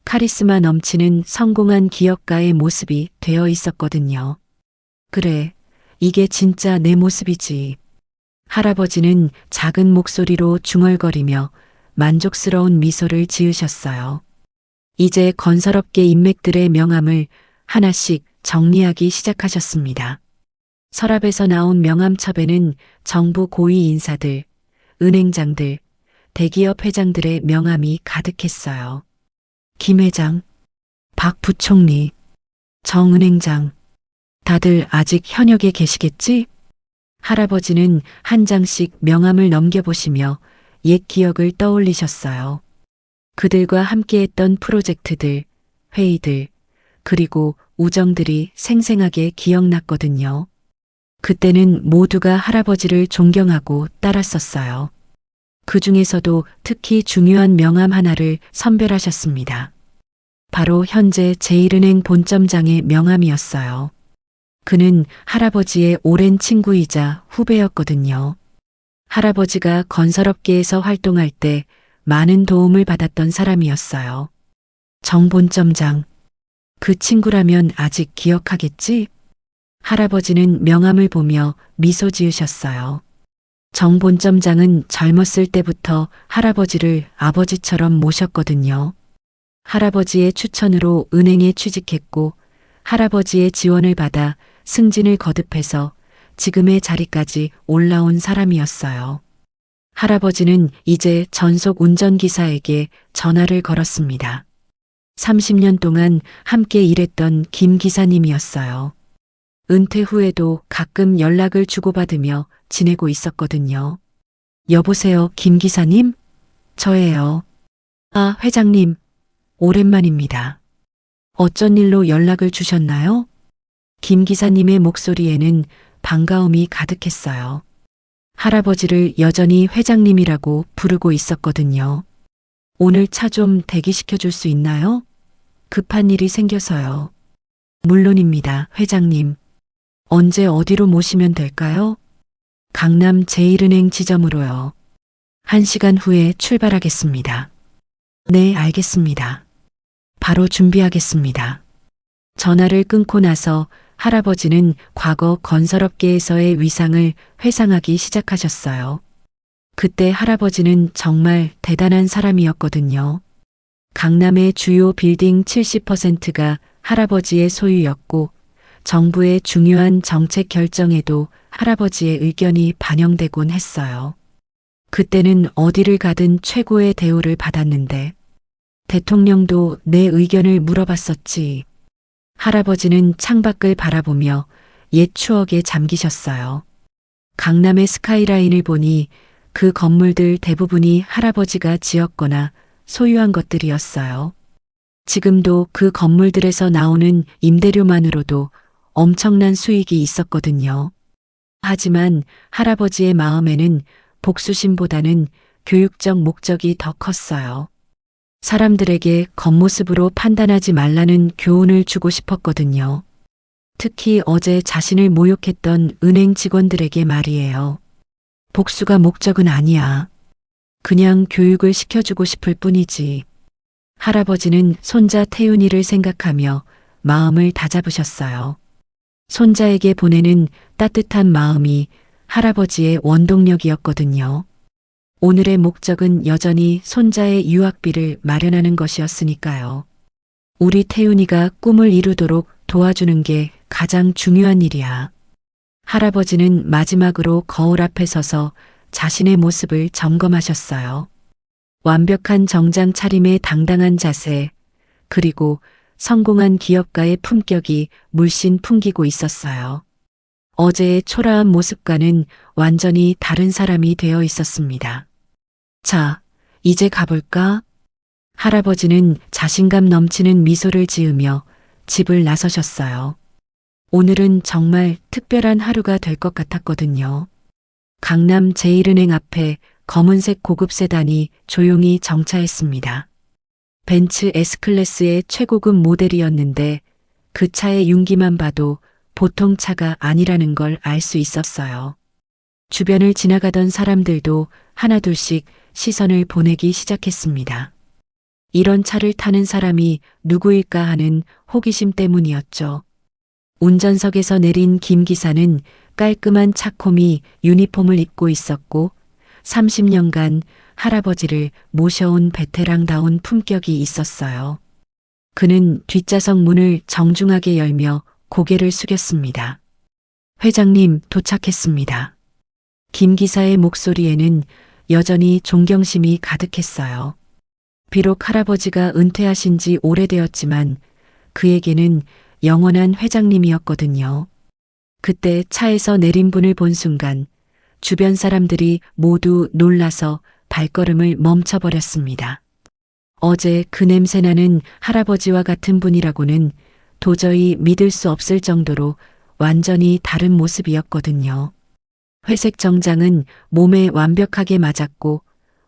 카리스마 넘치는 성공한 기업가의 모습이 되어 있었거든요. 그래, 이게 진짜 내 모습이지. 할아버지는 작은 목소리로 중얼거리며 만족스러운 미소를 지으셨어요. 이제 건설업계 인맥들의 명함을 하나씩 정리하기 시작하셨습니다. 서랍에서 나온 명함첩에는 정부 고위 인사들, 은행장들, 대기업 회장들의 명함이 가득했어요. 김 회장, 박 부총리, 정 은행장, 다들 아직 현역에 계시겠지? 할아버지는 한 장씩 명함을 넘겨보시며 옛 기억을 떠올리셨어요. 그들과 함께했던 프로젝트들, 회의들, 그리고 우정들이 생생하게 기억났거든요. 그때는 모두가 할아버지를 존경하고 따랐었어요. 그 중에서도 특히 중요한 명함 하나를 선별하셨습니다. 바로 현재 제1은행 본점장의 명함이었어요. 그는 할아버지의 오랜 친구이자 후배였거든요. 할아버지가 건설업계에서 활동할 때 많은 도움을 받았던 사람이었어요. 정 본점장, 그 친구라면 아직 기억하겠지? 할아버지는 명함을 보며 미소 지으셨어요. 정 본점장은 젊었을 때부터 할아버지를 아버지처럼 모셨거든요. 할아버지의 추천으로 은행에 취직했고 할아버지의 지원을 받아 승진을 거듭해서 지금의 자리까지 올라온 사람이었어요. 할아버지는 이제 전속 운전기사에게 전화를 걸었습니다. 30년 동안 함께 일했던 김 기사님이었어요. 은퇴 후에도 가끔 연락을 주고받으며 지내고 있었거든요. 여보세요, 김 기사님? 저예요. 아, 회장님. 오랜만입니다. 어쩐 일로 연락을 주셨나요? 김 기사님의 목소리에는 반가움이 가득했어요. 할아버지를 여전히 회장님이라고 부르고 있었거든요. 오늘 차 좀 대기시켜 줄 수 있나요? 급한 일이 생겨서요. 물론입니다, 회장님. 언제 어디로 모시면 될까요? 강남 제1은행 지점으로요. 1시간 후에 출발하겠습니다. 네, 알겠습니다. 바로 준비하겠습니다. 전화를 끊고 나서 할아버지는 과거 건설업계에서의 위상을 회상하기 시작하셨어요. 그때 할아버지는 정말 대단한 사람이었거든요. 강남의 주요 빌딩 70%가 할아버지의 소유였고 정부의 중요한 정책 결정에도 할아버지의 의견이 반영되곤 했어요. 그때는 어디를 가든 최고의 대우를 받았는데 대통령도 내 의견을 물어봤었지. 할아버지는 창밖을 바라보며 옛 추억에 잠기셨어요. 강남의 스카이라인을 보니 그 건물들 대부분이 할아버지가 지었거나 소유한 것들이었어요. 지금도 그 건물들에서 나오는 임대료만으로도 엄청난 수익이 있었거든요. 하지만 할아버지의 마음에는 복수심보다는 교육적 목적이 더 컸어요. 사람들에게 겉모습으로 판단하지 말라는 교훈을 주고 싶었거든요. 특히 어제 자신을 모욕했던 은행 직원들에게 말이에요. 복수가 목적은 아니야. 그냥 교육을 시켜주고 싶을 뿐이지. 할아버지는 손자 태윤이를 생각하며 마음을 다잡으셨어요. 손자에게 보내는 따뜻한 마음이 할아버지의 원동력이었거든요. 오늘의 목적은 여전히 손자의 유학비를 마련하는 것이었으니까요. 우리 태윤이가 꿈을 이루도록 도와주는 게 가장 중요한 일이야. 할아버지는 마지막으로 거울 앞에 서서 자신의 모습을 점검하셨어요. 완벽한 정장 차림의 당당한 자세, 그리고 성공한 기업가의 품격이 물씬 풍기고 있었어요. 어제의 초라한 모습과는 완전히 다른 사람이 되어 있었습니다. 자, 이제 가볼까? 할아버지는 자신감 넘치는 미소를 지으며 집을 나서셨어요. 오늘은 정말 특별한 하루가 될 것 같았거든요. 강남 제1은행 앞에 검은색 고급 세단이 조용히 정차했습니다. 벤츠 S클래스의 최고급 모델이었는데 그 차의 윤기만 봐도 보통 차가 아니라는 걸 알 수 있었어요. 주변을 지나가던 사람들도 하나둘씩 시선을 보내기 시작했습니다. 이런 차를 타는 사람이 누구일까 하는 호기심 때문이었죠. 운전석에서 내린 김 기사는 깔끔한 차코미 유니폼을 입고 있었고 30년간 할아버지를 모셔온 베테랑다운 품격이 있었어요. 그는 뒷좌석 문을 정중하게 열며 고개를 숙였습니다. 회장님, 도착했습니다. 김 기사의 목소리에는 여전히 존경심이 가득했어요. 비록 할아버지가 은퇴하신 지 오래되었지만 그에게는 영원한 회장님이었거든요. 그때 차에서 내린 분을 본 순간 주변 사람들이 모두 놀라서 발걸음을 멈춰버렸습니다. 어제 그 냄새나는 할아버지와 같은 분이라고는 도저히 믿을 수 없을 정도로 완전히 다른 모습이었거든요. 회색 정장은 몸에 완벽하게 맞았고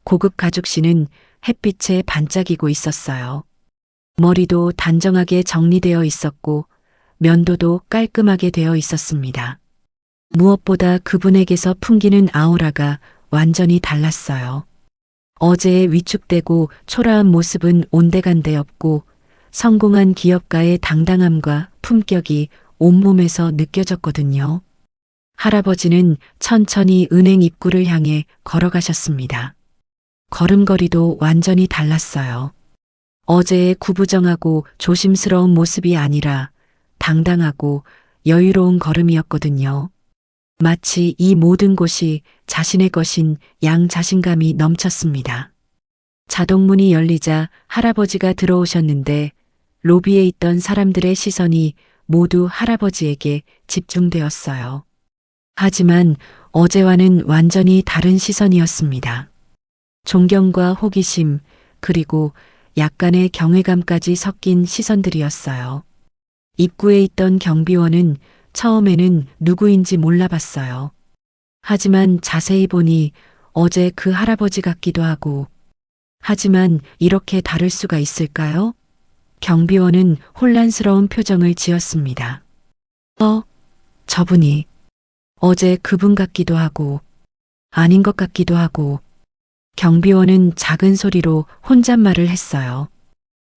고급 가죽신은 햇빛에 반짝이고 있었어요. 머리도 단정하게 정리되어 있었고 면도도 깔끔하게 되어 있었습니다. 무엇보다 그분에게서 풍기는 아우라가 완전히 달랐어요. 어제의 위축되고 초라한 모습은 온데간데 없고 성공한 기업가의 당당함과 품격이 온몸에서 느껴졌거든요. 할아버지는 천천히 은행 입구를 향해 걸어가셨습니다. 걸음걸이도 완전히 달랐어요. 어제의 구부정하고 조심스러운 모습이 아니라 당당하고 여유로운 걸음이었거든요. 마치 이 모든 곳이 자신의 것인 양 자신감이 넘쳤습니다. 자동문이 열리자 할아버지가 들어오셨는데 로비에 있던 사람들의 시선이 모두 할아버지에게 집중되었어요. 하지만 어제와는 완전히 다른 시선이었습니다. 존경과 호기심, 그리고 약간의 경외감까지 섞인 시선들이었어요. 입구에 있던 경비원은 처음에는 누구인지 몰라봤어요. 하지만 자세히 보니 어제 그 할아버지 같기도 하고, 하지만 이렇게 다를 수가 있을까요? 경비원은 혼란스러운 표정을 지었습니다. 저분이 어제 그분 같기도 하고, 아닌 것 같기도 하고, 경비원은 작은 소리로 혼잣말을 했어요.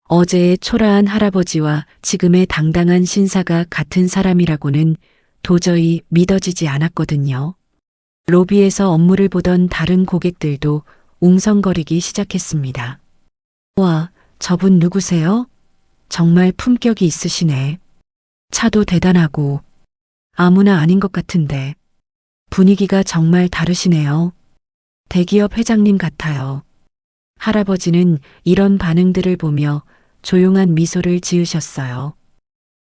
어제의 초라한 할아버지와 지금의 당당한 신사가 같은 사람이라고는 도저히 믿어지지 않았거든요. 로비에서 업무를 보던 다른 고객들도 웅성거리기 시작했습니다. 와, 저분 누구세요? 정말 품격이 있으시네. 차도 대단하고 아무나 아닌 것 같은데 분위기가 정말 다르시네요. 대기업 회장님 같아요. 할아버지는 이런 반응들을 보며 조용한 미소를 지으셨어요.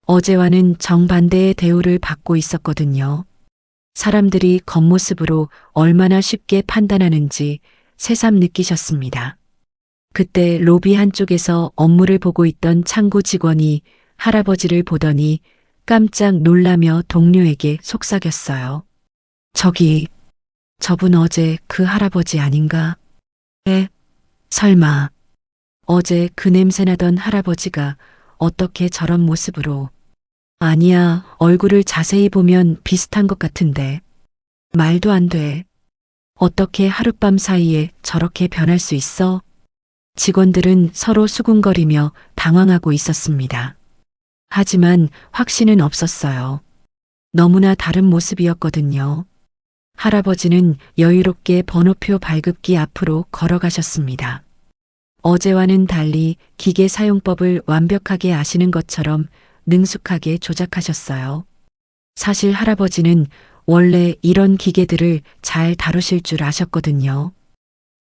어제와는 정반대의 대우를 받고 있었거든요. 사람들이 겉모습으로 얼마나 쉽게 판단하는지 새삼 느끼셨습니다. 그때 로비 한쪽에서 업무를 보고 있던 창구 직원이 할아버지를 보더니 깜짝 놀라며 동료에게 속삭였어요. 저분 어제 그 할아버지 아닌가? 설마, 어제 그 냄새나던 할아버지가 어떻게 저런 모습으로. 아니야, 얼굴을 자세히 보면 비슷한 것 같은데. 말도 안 돼. 어떻게 하룻밤 사이에 저렇게 변할 수 있어? 직원들은 서로 수군거리며 당황하고 있었습니다. 하지만 확신은 없었어요. 너무나 다른 모습이었거든요. 할아버지는 여유롭게 번호표 발급기 앞으로 걸어가셨습니다. 어제와는 달리 기계 사용법을 완벽하게 아시는 것처럼 능숙하게 조작하셨어요. 사실 할아버지는 원래 이런 기계들을 잘 다루실 줄 아셨거든요.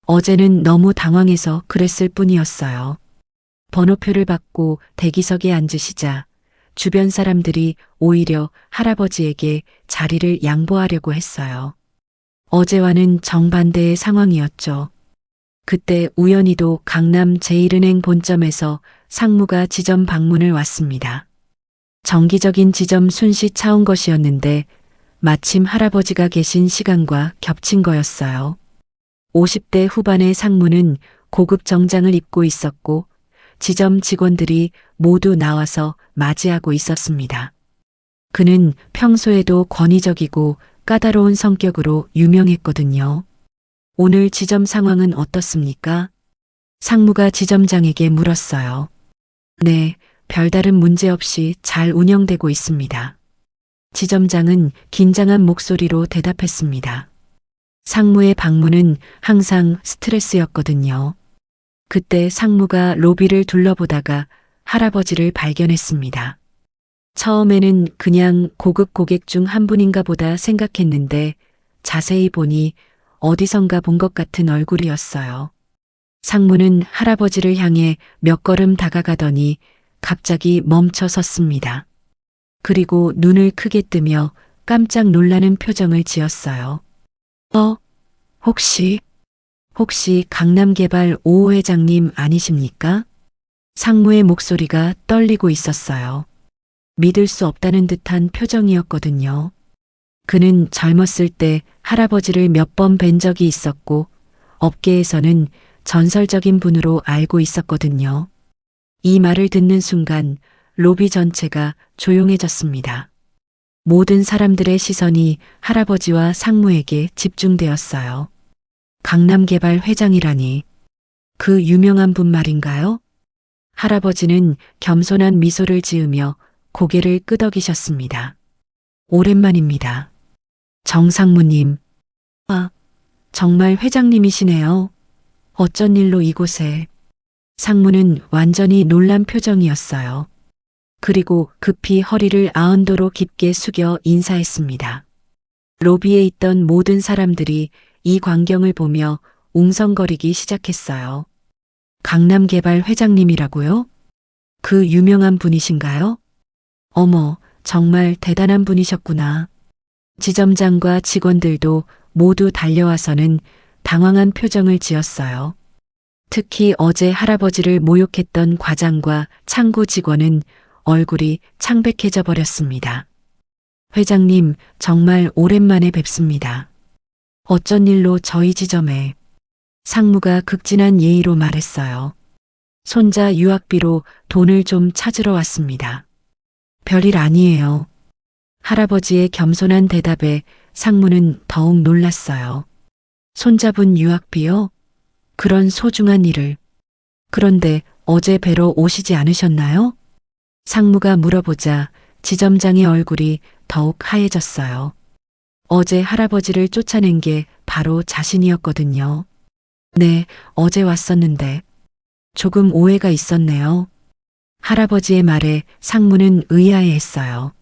어제는 너무 당황해서 그랬을 뿐이었어요. 번호표를 받고 대기석에 앉으시자 주변 사람들이 오히려 할아버지에게 자리를 양보하려고 했어요. 어제와는 정반대의 상황이었죠. 그때 우연히도 강남 제1은행 본점에서 상무가 지점 방문을 왔습니다. 정기적인 지점 순시 차온 것이었는데 마침 할아버지가 계신 시간과 겹친 거였어요. 50대 후반의 상무는 고급 정장을 입고 있었고 지점 직원들이 모두 나와서 맞이하고 있었습니다. 그는 평소에도 권위적이고 까다로운 성격으로 유명했거든요. 오늘 지점 상황은 어떻습니까? 상무가 지점장에게 물었어요. 네, 별다른 문제 없이 잘 운영되고 있습니다. 지점장은 긴장한 목소리로 대답했습니다. 상무의 방문은 항상 스트레스였거든요. 그때 상무가 로비를 둘러보다가 할아버지를 발견했습니다. 처음에는 그냥 고급 고객 중 한 분인가 보다 생각했는데 자세히 보니 어디선가 본 것 같은 얼굴이었어요. 상무는 할아버지를 향해 몇 걸음 다가가더니 갑자기 멈춰 섰습니다. 그리고 눈을 크게 뜨며 깜짝 놀라는 표정을 지었어요. 혹시 강남개발 5호 회장님 아니십니까? 상무의 목소리가 떨리고 있었어요. 믿을 수 없다는 듯한 표정이었거든요. 그는 젊었을 때 할아버지를 몇 번 뵌 적이 있었고 업계에서는 전설적인 분으로 알고 있었거든요. 이 말을 듣는 순간 로비 전체가 조용해졌습니다. 모든 사람들의 시선이 할아버지와 상무에게 집중되었어요. 강남개발 회장이라니. 그 유명한 분 말인가요? 할아버지는 겸손한 미소를 지으며 고개를 끄덕이셨습니다. 오랜만입니다. 정상무님. 정말 회장님이시네요. 어쩐 일로 이곳에. 상무는 완전히 놀란 표정이었어요. 그리고 급히 허리를 아흔도로 깊게 숙여 인사했습니다. 로비에 있던 모든 사람들이 이 광경을 보며 웅성거리기 시작했어요. 강남개발 회장님이라고요? 그 유명한 분이신가요? 어머, 정말 대단한 분이셨구나. 지점장과 직원들도 모두 달려와서는 당황한 표정을 지었어요. 특히 어제 할아버지를 모욕했던 과장과 창구 직원은 얼굴이 창백해져 버렸습니다. 회장님, 정말 오랜만에 뵙습니다. 어쩐 일로 저희 지점에. 상무가 극진한 예의로 말했어요. 손자 유학비로 돈을 좀 찾으러 왔습니다. 별일 아니에요. 할아버지의 겸손한 대답에 상무는 더욱 놀랐어요. 손자분 유학비요? 그런 소중한 일을. 그런데 어제 뵈러 오시지 않으셨나요? 상무가 물어보자 지점장의 얼굴이 더욱 하얘졌어요. 어제 할아버지를 쫓아낸 게 바로 자신이었거든요. 네, 어제 왔었는데 조금 오해가 있었네요. 할아버지의 말에 상무는 의아해했어요.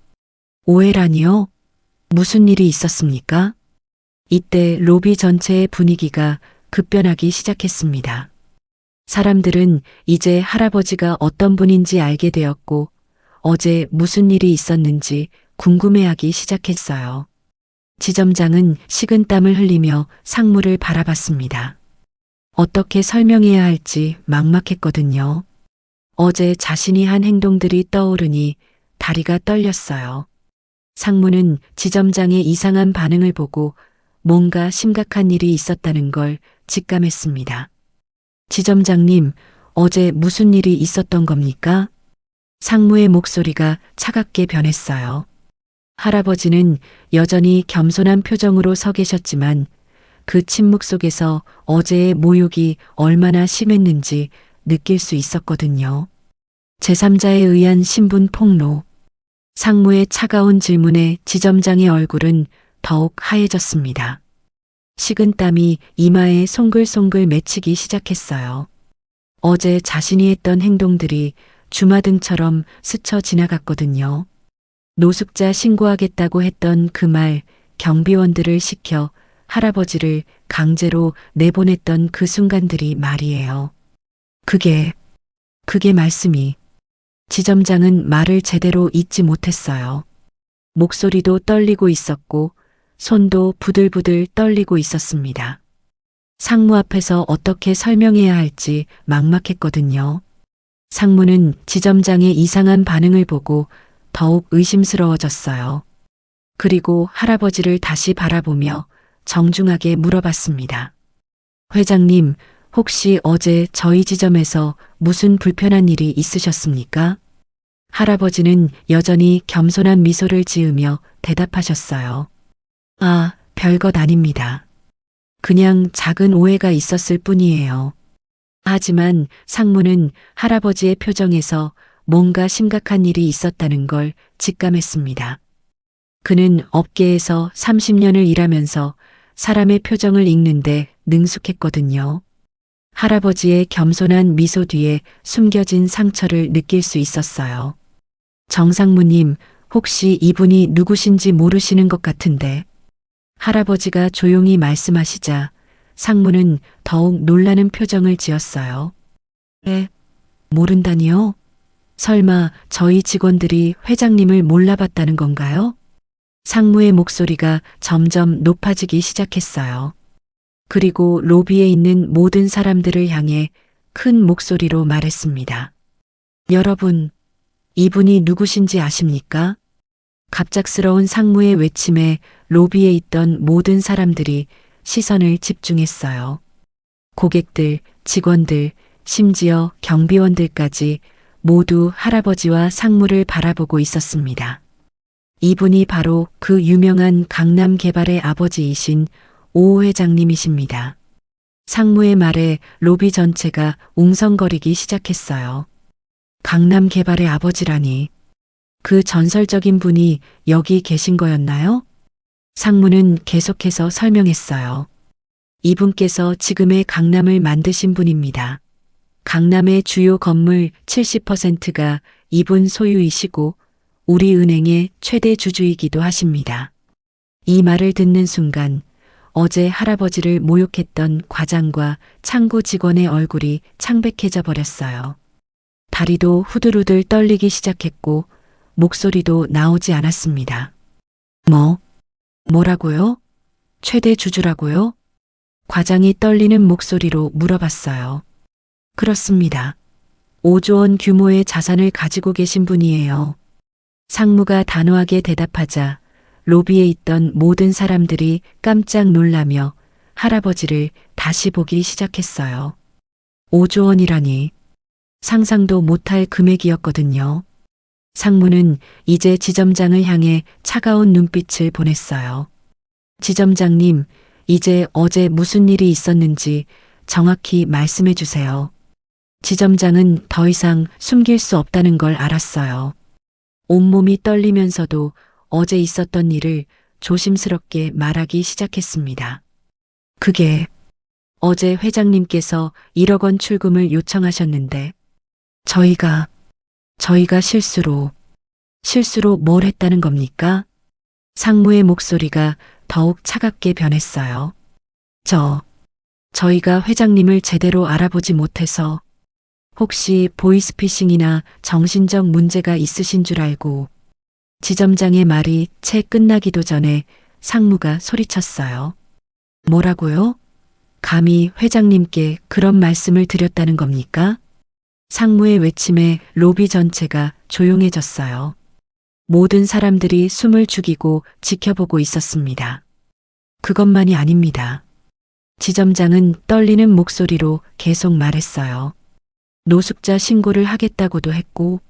오해라니요? 무슨 일이 있었습니까? 이때 로비 전체의 분위기가 급변하기 시작했습니다. 사람들은 이제 할아버지가 어떤 분인지 알게 되었고 어제 무슨 일이 있었는지 궁금해하기 시작했어요. 지점장은 식은땀을 흘리며 상무를 바라봤습니다. 어떻게 설명해야 할지 막막했거든요. 어제 자신이 한 행동들이 떠오르니 다리가 떨렸어요. 상무는 지점장의 이상한 반응을 보고 뭔가 심각한 일이 있었다는 걸 직감했습니다. 지점장님, 어제 무슨 일이 있었던 겁니까? 상무의 목소리가 차갑게 변했어요. 할아버지는 여전히 겸손한 표정으로 서 계셨지만 그 침묵 속에서 어제의 모욕이 얼마나 심했는지 느낄 수 있었거든요. 제3자에 의한 신분 폭로. 상무의 차가운 질문에 지점장의 얼굴은 더욱 하얘졌습니다. 식은땀이 이마에 송글송글 맺히기 시작했어요. 어제 자신이 했던 행동들이 주마등처럼 스쳐 지나갔거든요. 노숙자 신고하겠다고 했던 그 말, 경비원들을 시켜 할아버지를 강제로 내보냈던 그 순간들이 말이에요. 그게 말씀이. 지점장은 말을 제대로 잇지 못했어요. 목소리도 떨리고 있었고 손도 부들부들 떨리고 있었습니다. 상무 앞에서 어떻게 설명해야 할지 막막했거든요. 상무는 지점장의 이상한 반응을 보고 더욱 의심스러워졌어요. 그리고 할아버지를 다시 바라보며 정중하게 물어봤습니다. 회장님, 혹시 어제 저희 지점에서 무슨 불편한 일이 있으셨습니까? 할아버지는 여전히 겸손한 미소를 지으며 대답하셨어요. 아, 별것 아닙니다. 그냥 작은 오해가 있었을 뿐이에요. 하지만 상무는 할아버지의 표정에서 뭔가 심각한 일이 있었다는 걸 직감했습니다. 그는 업계에서 30년을 일하면서 사람의 표정을 읽는데 능숙했거든요. 할아버지의 겸손한 미소 뒤에 숨겨진 상처를 느낄 수 있었어요. 정상무님, 혹시 이분이 누구신지 모르시는 것 같은데. 할아버지가 조용히 말씀하시자 상무는 더욱 놀라는 표정을 지었어요. 네, 모른다니요? 설마 저희 직원들이 회장님을 몰라봤다는 건가요? 상무의 목소리가 점점 높아지기 시작했어요. 그리고 로비에 있는 모든 사람들을 향해 큰 목소리로 말했습니다. 여러분, 이분이 누구신지 아십니까? 갑작스러운 상무의 외침에 로비에 있던 모든 사람들이 시선을 집중했어요. 고객들, 직원들, 심지어 경비원들까지 모두 할아버지와 상무를 바라보고 있었습니다. 이분이 바로 그 유명한 강남개발의 아버지이신 오 회장님이십니다. 상무의 말에 로비 전체가 웅성거리기 시작했어요. 강남개발의 아버지라니. 그 전설적인 분이 여기 계신 거였나요? 상무는 계속해서 설명했어요. 이분께서 지금의 강남을 만드신 분입니다. 강남의 주요 건물 70%가 이분 소유이시고 우리 은행의 최대 주주이기도 하십니다. 이 말을 듣는 순간 어제 할아버지를 모욕했던 과장과 창구 직원의 얼굴이 창백해져 버렸어요. 다리도 후들후들 떨리기 시작했고 목소리도 나오지 않았습니다. 뭐라고요? 최대 주주라고요? 과장이 떨리는 목소리로 물어봤어요. 그렇습니다. 5조 원 규모의 자산을 가지고 계신 분이에요. 상무가 단호하게 대답하자 로비에 있던 모든 사람들이 깜짝 놀라며 할아버지를 다시 보기 시작했어요. 5조 원이라니. 상상도 못할 금액이었거든요. 상무는 이제 지점장을 향해 차가운 눈빛을 보냈어요. 지점장님, 이제 어제 무슨 일이 있었는지 정확히 말씀해 주세요. 지점장은 더 이상 숨길 수 없다는 걸 알았어요. 온몸이 떨리면서도 어제 있었던 일을 조심스럽게 말하기 시작했습니다. 그게 어제 회장님께서 1억 원 출금을 요청하셨는데 저희가 실수로 뭘 했다는 겁니까? 상무의 목소리가 더욱 차갑게 변했어요. 저희가 회장님을 제대로 알아보지 못해서 혹시 보이스피싱이나 정신적 문제가 있으신 줄 알고. 지점장의 말이 채 끝나기도 전에 상무가 소리쳤어요. 뭐라고요? 감히 회장님께 그런 말씀을 드렸다는 겁니까? 상무의 외침에 로비 전체가 조용해졌어요. 모든 사람들이 숨을 죽이고 지켜보고 있었습니다. 그것만이 아닙니다. 지점장은 떨리는 목소리로 계속 말했어요. 노숙자 신고를 하겠다고도 했고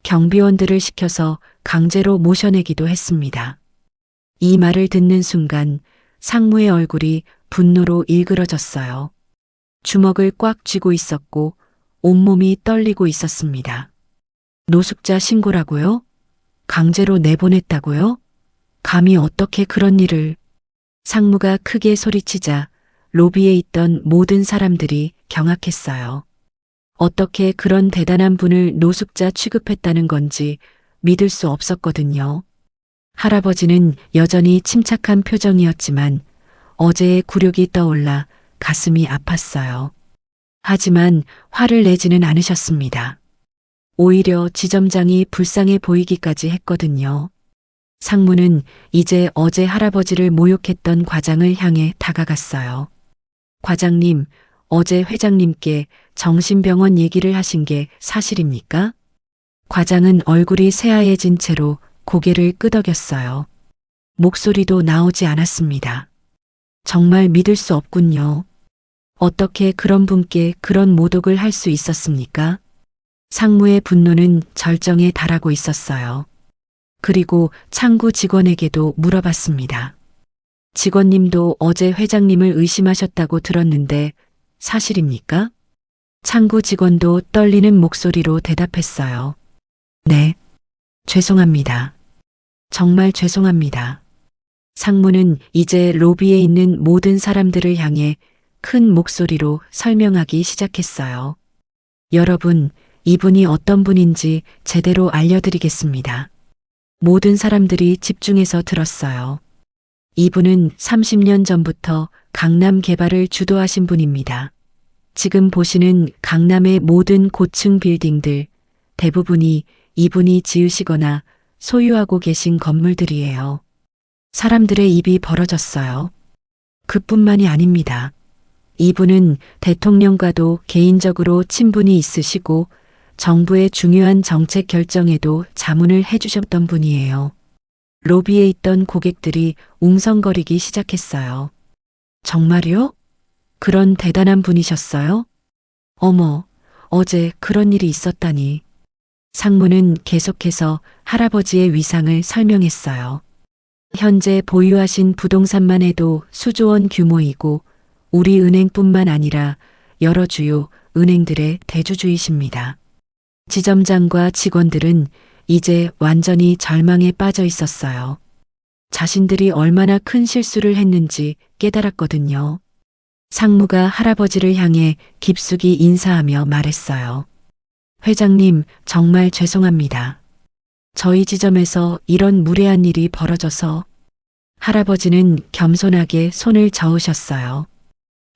경비원들을 시켜서 강제로 모셔내기도 했습니다. 이 말을 듣는 순간 상무의 얼굴이 분노로 일그러졌어요. 주먹을 꽉 쥐고 있었고 온몸이 떨리고 있었습니다. 노숙자 신고라고요? 강제로 내보냈다고요? 감히 어떻게 그런 일을. 상무가 크게 소리치자 로비에 있던 모든 사람들이 경악했어요. 어떻게 그런 대단한 분을 노숙자 취급했다는 건지 믿을 수 없었거든요. 할아버지는 여전히 침착한 표정이었지만 어제의 굴욕이 떠올라 가슴이 아팠어요. 하지만 화를 내지는 않으셨습니다. 오히려 지점장이 불쌍해 보이기까지 했거든요. 상무는 이제 어제 할아버지를 모욕했던 과장을 향해 다가갔어요. 과장님, 어제 회장님께 정신병원 얘기를 하신 게 사실입니까? 과장은 얼굴이 새하얘진 채로 고개를 끄덕였어요. 목소리도 나오지 않았습니다. 정말 믿을 수 없군요. 어떻게 그런 분께 그런 모독을 할 수 있었습니까? 상무의 분노는 절정에 달하고 있었어요. 그리고 창구 직원에게도 물어봤습니다. 직원님도 어제 회장님을 의심하셨다고 들었는데 사실입니까? 창구 직원도 떨리는 목소리로 대답했어요. 네. 죄송합니다. 정말 죄송합니다. 상무는 이제 로비에 있는 모든 사람들을 향해 큰 목소리로 설명하기 시작했어요. 여러분, 이분이 어떤 분인지 제대로 알려드리겠습니다. 모든 사람들이 집중해서 들었어요. 이분은 30년 전부터 강남 개발을 주도하신 분입니다. 지금 보시는 강남의 모든 고층 빌딩들 대부분이 이분이 지으시거나 소유하고 계신 건물들이에요. 사람들의 입이 벌어졌어요. 그뿐만이 아닙니다. 이분은 대통령과도 개인적으로 친분이 있으시고 정부의 중요한 정책 결정에도 자문을 해주셨던 분이에요. 로비에 있던 고객들이 웅성거리기 시작했어요. 정말요? 그런 대단한 분이셨어요? 어머, 어제 그런 일이 있었다니. 상무는 계속해서 할아버지의 위상을 설명했어요. 현재 보유하신 부동산만 해도 수조 원 규모이고 우리 은행뿐만 아니라 여러 주요 은행들의 대주주이십니다. 지점장과 직원들은 이제 완전히 절망에 빠져 있었어요. 자신들이 얼마나 큰 실수를 했는지 깨달았거든요. 상무가 할아버지를 향해 깊숙이 인사하며 말했어요. 회장님, 정말 죄송합니다. 저희 지점에서 이런 무례한 일이 벌어져서. 할아버지는 겸손하게 손을 저으셨어요.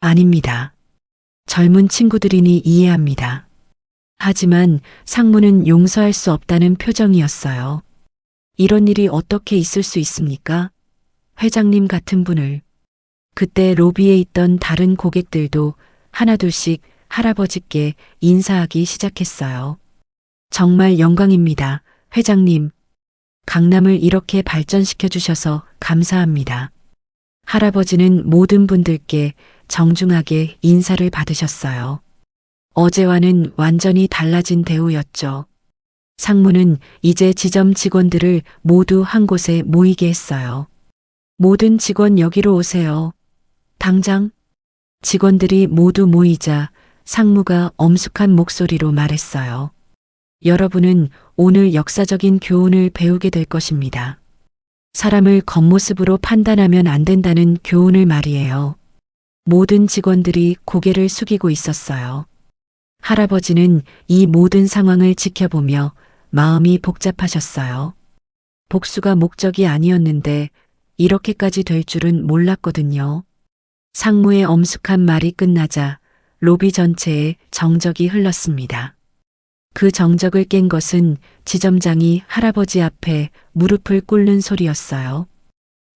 아닙니다. 젊은 친구들이니 이해합니다. 하지만 상무는 용서할 수 없다는 표정이었어요. 이런 일이 어떻게 있을 수 있습니까? 회장님 같은 분을. 그때 로비에 있던 다른 고객들도 하나둘씩 할아버지께 인사하기 시작했어요. 정말 영광입니다, 회장님. 강남을 이렇게 발전시켜 주셔서 감사합니다. 할아버지는 모든 분들께 정중하게 인사를 받으셨어요. 어제와는 완전히 달라진 대우였죠. 상무는 이제 지점 직원들을 모두 한 곳에 모이게 했어요. 모든 직원 여기로 오세요. 당장. 직원들이 모두 모이자 상무가 엄숙한 목소리로 말했어요. 여러분은 오늘 역사적인 교훈을 배우게 될 것입니다. 사람을 겉모습으로 판단하면 안 된다는 교훈을 말이에요. 모든 직원들이 고개를 숙이고 있었어요. 할아버지는 이 모든 상황을 지켜보며 마음이 복잡하셨어요. 복수가 목적이 아니었는데 이렇게까지 될 줄은 몰랐거든요. 상무의 엄숙한 말이 끝나자 로비 전체에 정적이 흘렀습니다. 그 정적을 깬 것은 지점장이 할아버지 앞에 무릎을 꿇는 소리였어요.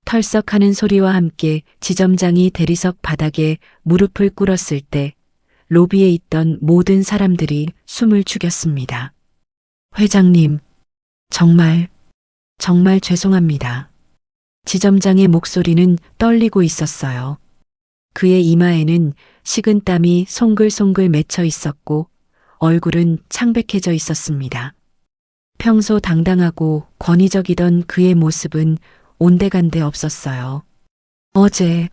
털썩하는 소리와 함께 지점장이 대리석 바닥에 무릎을 꿇었을 때 로비에 있던 모든 사람들이 숨을 죽였습니다. 회장님, 정말 죄송합니다. 지점장의 목소리는 떨리고 있었어요. 그의 이마에는 식은땀이 송글송글 맺혀 있었고 얼굴은 창백해져 있었습니다. 평소 당당하고 권위적이던 그의 모습은 온데간데 없었어요. 어제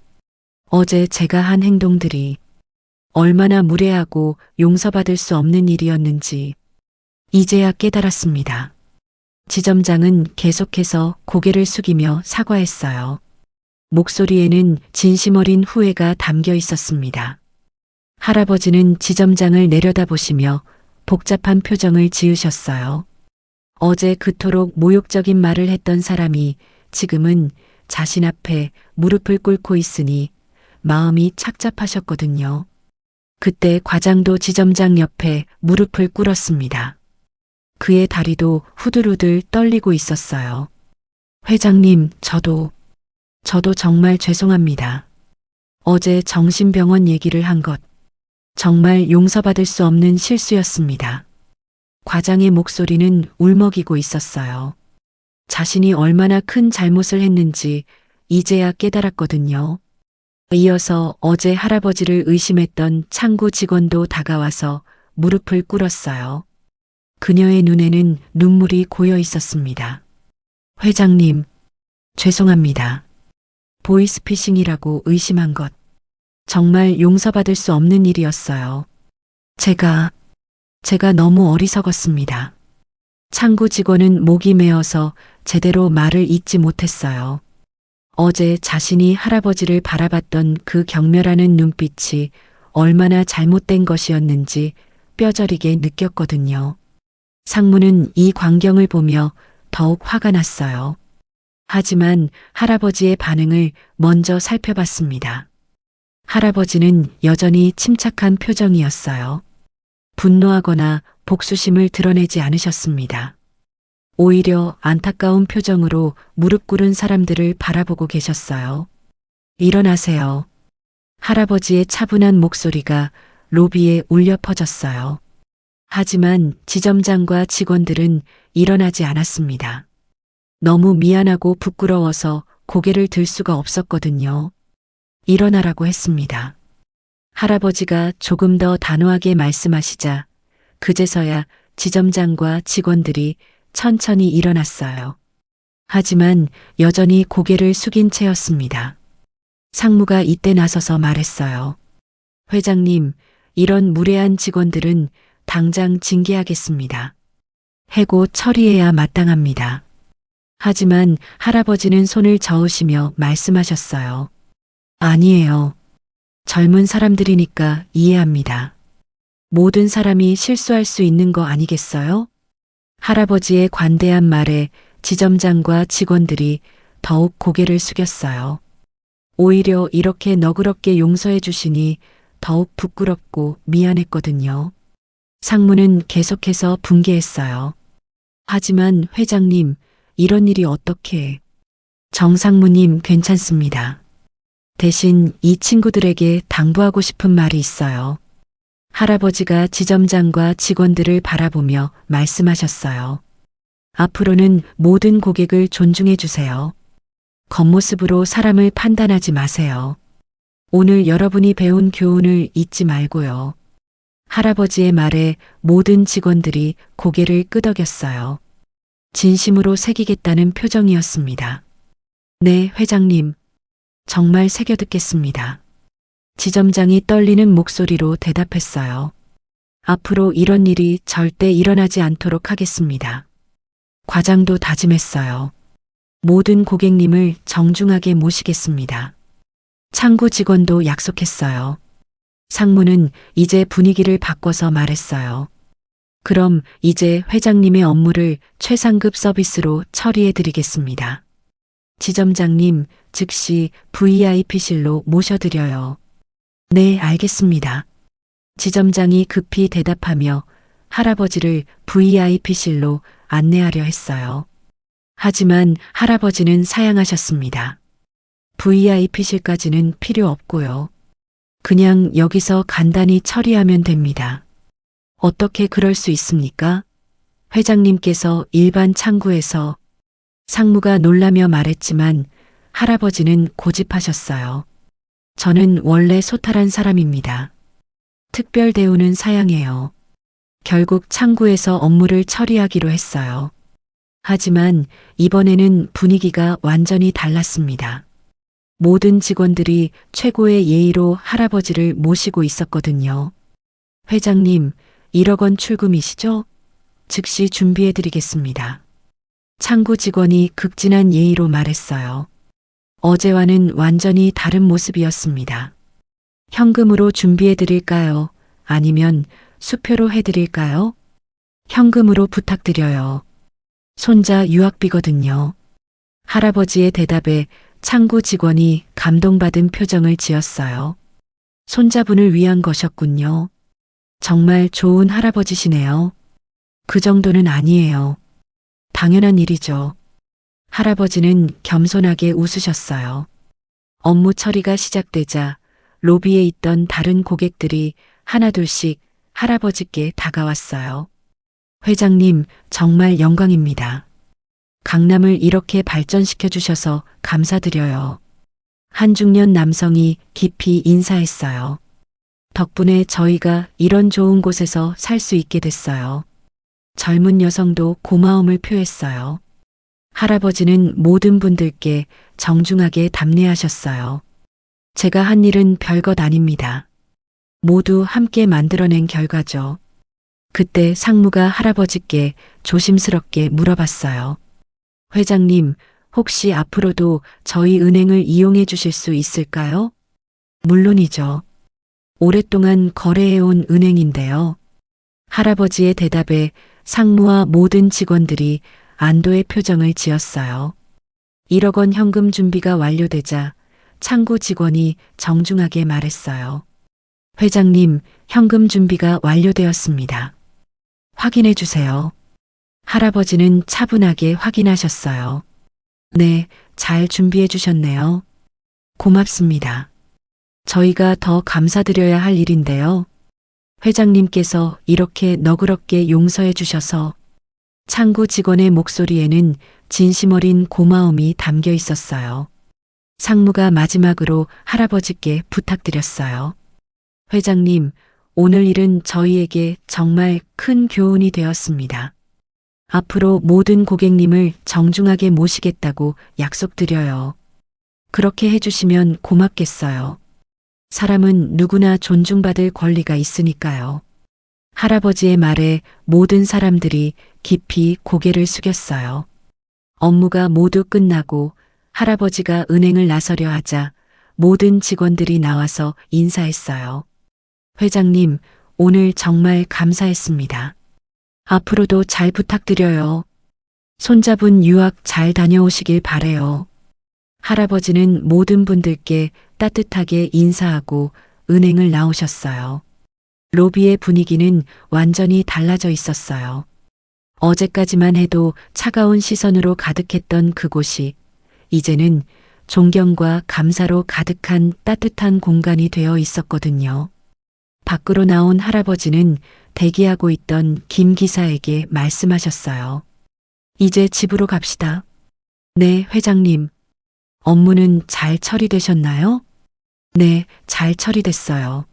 제가 한 행동들이 얼마나 무례하고 용서받을 수 없는 일이었는지 이제야 깨달았습니다. 지점장은 계속해서 고개를 숙이며 사과했어요. 목소리에는 진심 어린 후회가 담겨 있었습니다. 할아버지는 지점장을 내려다보시며 복잡한 표정을 지으셨어요. 어제 그토록 모욕적인 말을 했던 사람이 지금은 자신 앞에 무릎을 꿇고 있으니 마음이 착잡하셨거든요. 그때 과장도 지점장 옆에 무릎을 꿇었습니다. 그의 다리도 후들후들 떨리고 있었어요. 회장님, 저도 정말 죄송합니다. 어제 정신병원 얘기를 한 것 정말 용서받을 수 없는 실수였습니다. 과장의 목소리는 울먹이고 있었어요. 자신이 얼마나 큰 잘못을 했는지 이제야 깨달았거든요. 이어서 어제 할아버지를 의심했던 창구 직원도 다가와서 무릎을 꿇었어요. 그녀의 눈에는 눈물이 고여 있었습니다. 회장님, 죄송합니다. 보이스피싱이라고 의심한 것 정말 용서받을 수 없는 일이었어요. 제가 너무 어리석었습니다. 창구 직원은 목이 메어서 제대로 말을 잇지 못했어요. 어제 자신이 할아버지를 바라봤던 그 경멸하는 눈빛이 얼마나 잘못된 것이었는지 뼈저리게 느꼈거든요. 상무는 이 광경을 보며 더욱 화가 났어요. 하지만 할아버지의 반응을 먼저 살펴봤습니다. 할아버지는 여전히 침착한 표정이었어요. 분노하거나 복수심을 드러내지 않으셨습니다. 오히려 안타까운 표정으로 무릎 꿇은 사람들을 바라보고 계셨어요. 일어나세요. 할아버지의 차분한 목소리가 로비에 울려 퍼졌어요. 하지만 지점장과 직원들은 일어나지 않았습니다. 너무 미안하고 부끄러워서 고개를 들 수가 없었거든요. 일어나라고 했습니다. 할아버지가 조금 더 단호하게 말씀하시자 그제서야 지점장과 직원들이 천천히 일어났어요. 하지만 여전히 고개를 숙인 채였습니다. 상무가 이때 나서서 말했어요. 회장님, 이런 무례한 직원들은 당장 징계하겠습니다. 해고 처리해야 마땅합니다. 하지만 할아버지는 손을 저으시며 말씀하셨어요. 아니에요. 젊은 사람들이니까 이해합니다. 모든 사람이 실수할 수 있는 거 아니겠어요? 할아버지의 관대한 말에 지점장과 직원들이 더욱 고개를 숙였어요. 오히려 이렇게 너그럽게 용서해 주시니 더욱 부끄럽고 미안했거든요. 상무는 계속해서 분개했어요. 하지만 회장님, 이런 일이 어떻게... 정상무님 괜찮습니다. 대신 이 친구들에게 당부하고 싶은 말이 있어요. 할아버지가 지점장과 직원들을 바라보며 말씀하셨어요. 앞으로는 모든 고객을 존중해 주세요. 겉모습으로 사람을 판단하지 마세요. 오늘 여러분이 배운 교훈을 잊지 말고요. 할아버지의 말에 모든 직원들이 고개를 끄덕였어요. 진심으로 새기겠다는 표정이었습니다. 네, 회장님. 정말 새겨듣겠습니다. 지점장이 떨리는 목소리로 대답했어요. 앞으로 이런 일이 절대 일어나지 않도록 하겠습니다. 과장도 다짐했어요. 모든 고객님을 정중하게 모시겠습니다. 창구 직원도 약속했어요. 상무는 이제 분위기를 바꿔서 말했어요. 그럼 이제 회장님의 업무를 최상급 서비스로 처리해 드리겠습니다. 지점장님, 즉시 VIP실로 모셔드려요. 네, 알겠습니다. 지점장이 급히 대답하며 할아버지를 VIP실로 안내하려 했어요. 하지만 할아버지는 사양하셨습니다. VIP실까지는 필요 없고요. 그냥 여기서 간단히 처리하면 됩니다. 어떻게 그럴 수 있습니까? 회장님께서 일반 창구에서 상무가 놀라며 말했지만 할아버지는 고집하셨어요. 저는 원래 소탈한 사람입니다. 특별 대우는 사양해요. 결국 창구에서 업무를 처리하기로 했어요. 하지만 이번에는 분위기가 완전히 달랐습니다. 모든 직원들이 최고의 예의로 할아버지를 모시고 있었거든요. 회장님, 1억 원 출금이시죠? 즉시 준비해드리겠습니다. 창구 직원이 극진한 예의로 말했어요. 어제와는 완전히 다른 모습이었습니다. 현금으로 준비해드릴까요? 아니면 수표로 해드릴까요? 현금으로 부탁드려요. 손자 유학비거든요. 할아버지의 대답에 창구 직원이 감동받은 표정을 지었어요. 손자분을 위한 것이었군요. 정말 좋은 할아버지시네요. 그 정도는 아니에요. 당연한 일이죠. 할아버지는 겸손하게 웃으셨어요. 업무 처리가 시작되자 로비에 있던 다른 고객들이 하나둘씩 할아버지께 다가왔어요. 회장님, 정말 영광입니다. 강남을 이렇게 발전시켜 주셔서 감사드려요. 한 중년 남성이 깊이 인사했어요. 덕분에 저희가 이런 좋은 곳에서 살 수 있게 됐어요. 젊은 여성도 고마움을 표했어요. 할아버지는 모든 분들께 정중하게 답례하셨어요. 제가 한 일은 별것 아닙니다. 모두 함께 만들어낸 결과죠. 그때 상무가 할아버지께 조심스럽게 물어봤어요. 회장님, 혹시 앞으로도 저희 은행을 이용해 주실 수 있을까요? 물론이죠. 오랫동안 거래해온 은행인데요. 할아버지의 대답에 상무와 모든 직원들이 안도의 표정을 지었어요. 1억 원 현금 준비가 완료되자 창구 직원이 정중하게 말했어요. 회장님, 현금 준비가 완료되었습니다. 확인해 주세요. 할아버지는 차분하게 확인하셨어요. 네, 잘 준비해 주셨네요. 고맙습니다. 저희가 더 감사드려야 할 일인데요. 회장님께서 이렇게 너그럽게 용서해 주셔서 창구 직원의 목소리에는 진심 어린 고마움이 담겨 있었어요. 상무가 마지막으로 할아버지께 부탁드렸어요. 회장님, 오늘 일은 저희에게 정말 큰 교훈이 되었습니다. 앞으로 모든 고객님을 정중하게 모시겠다고 약속드려요. 그렇게 해주시면 고맙겠어요. 사람은 누구나 존중받을 권리가 있으니까요. 할아버지의 말에 모든 사람들이 깊이 고개를 숙였어요. 업무가 모두 끝나고 할아버지가 은행을 나서려 하자 모든 직원들이 나와서 인사했어요. 회장님, 오늘 정말 감사했습니다. 앞으로도 잘 부탁드려요. 손자분 유학 잘 다녀오시길 바래요. 할아버지는 모든 분들께 따뜻하게 인사하고 은행을 나오셨어요. 로비의 분위기는 완전히 달라져 있었어요. 어제까지만 해도 차가운 시선으로 가득했던 그곳이 이제는 존경과 감사로 가득한 따뜻한 공간이 되어 있었거든요. 밖으로 나온 할아버지는 대기하고 있던 김 기사에게 말씀하셨어요. 이제 집으로 갑시다. 네, 회장님. 업무는 잘 처리되셨나요? 네, 잘 처리됐어요.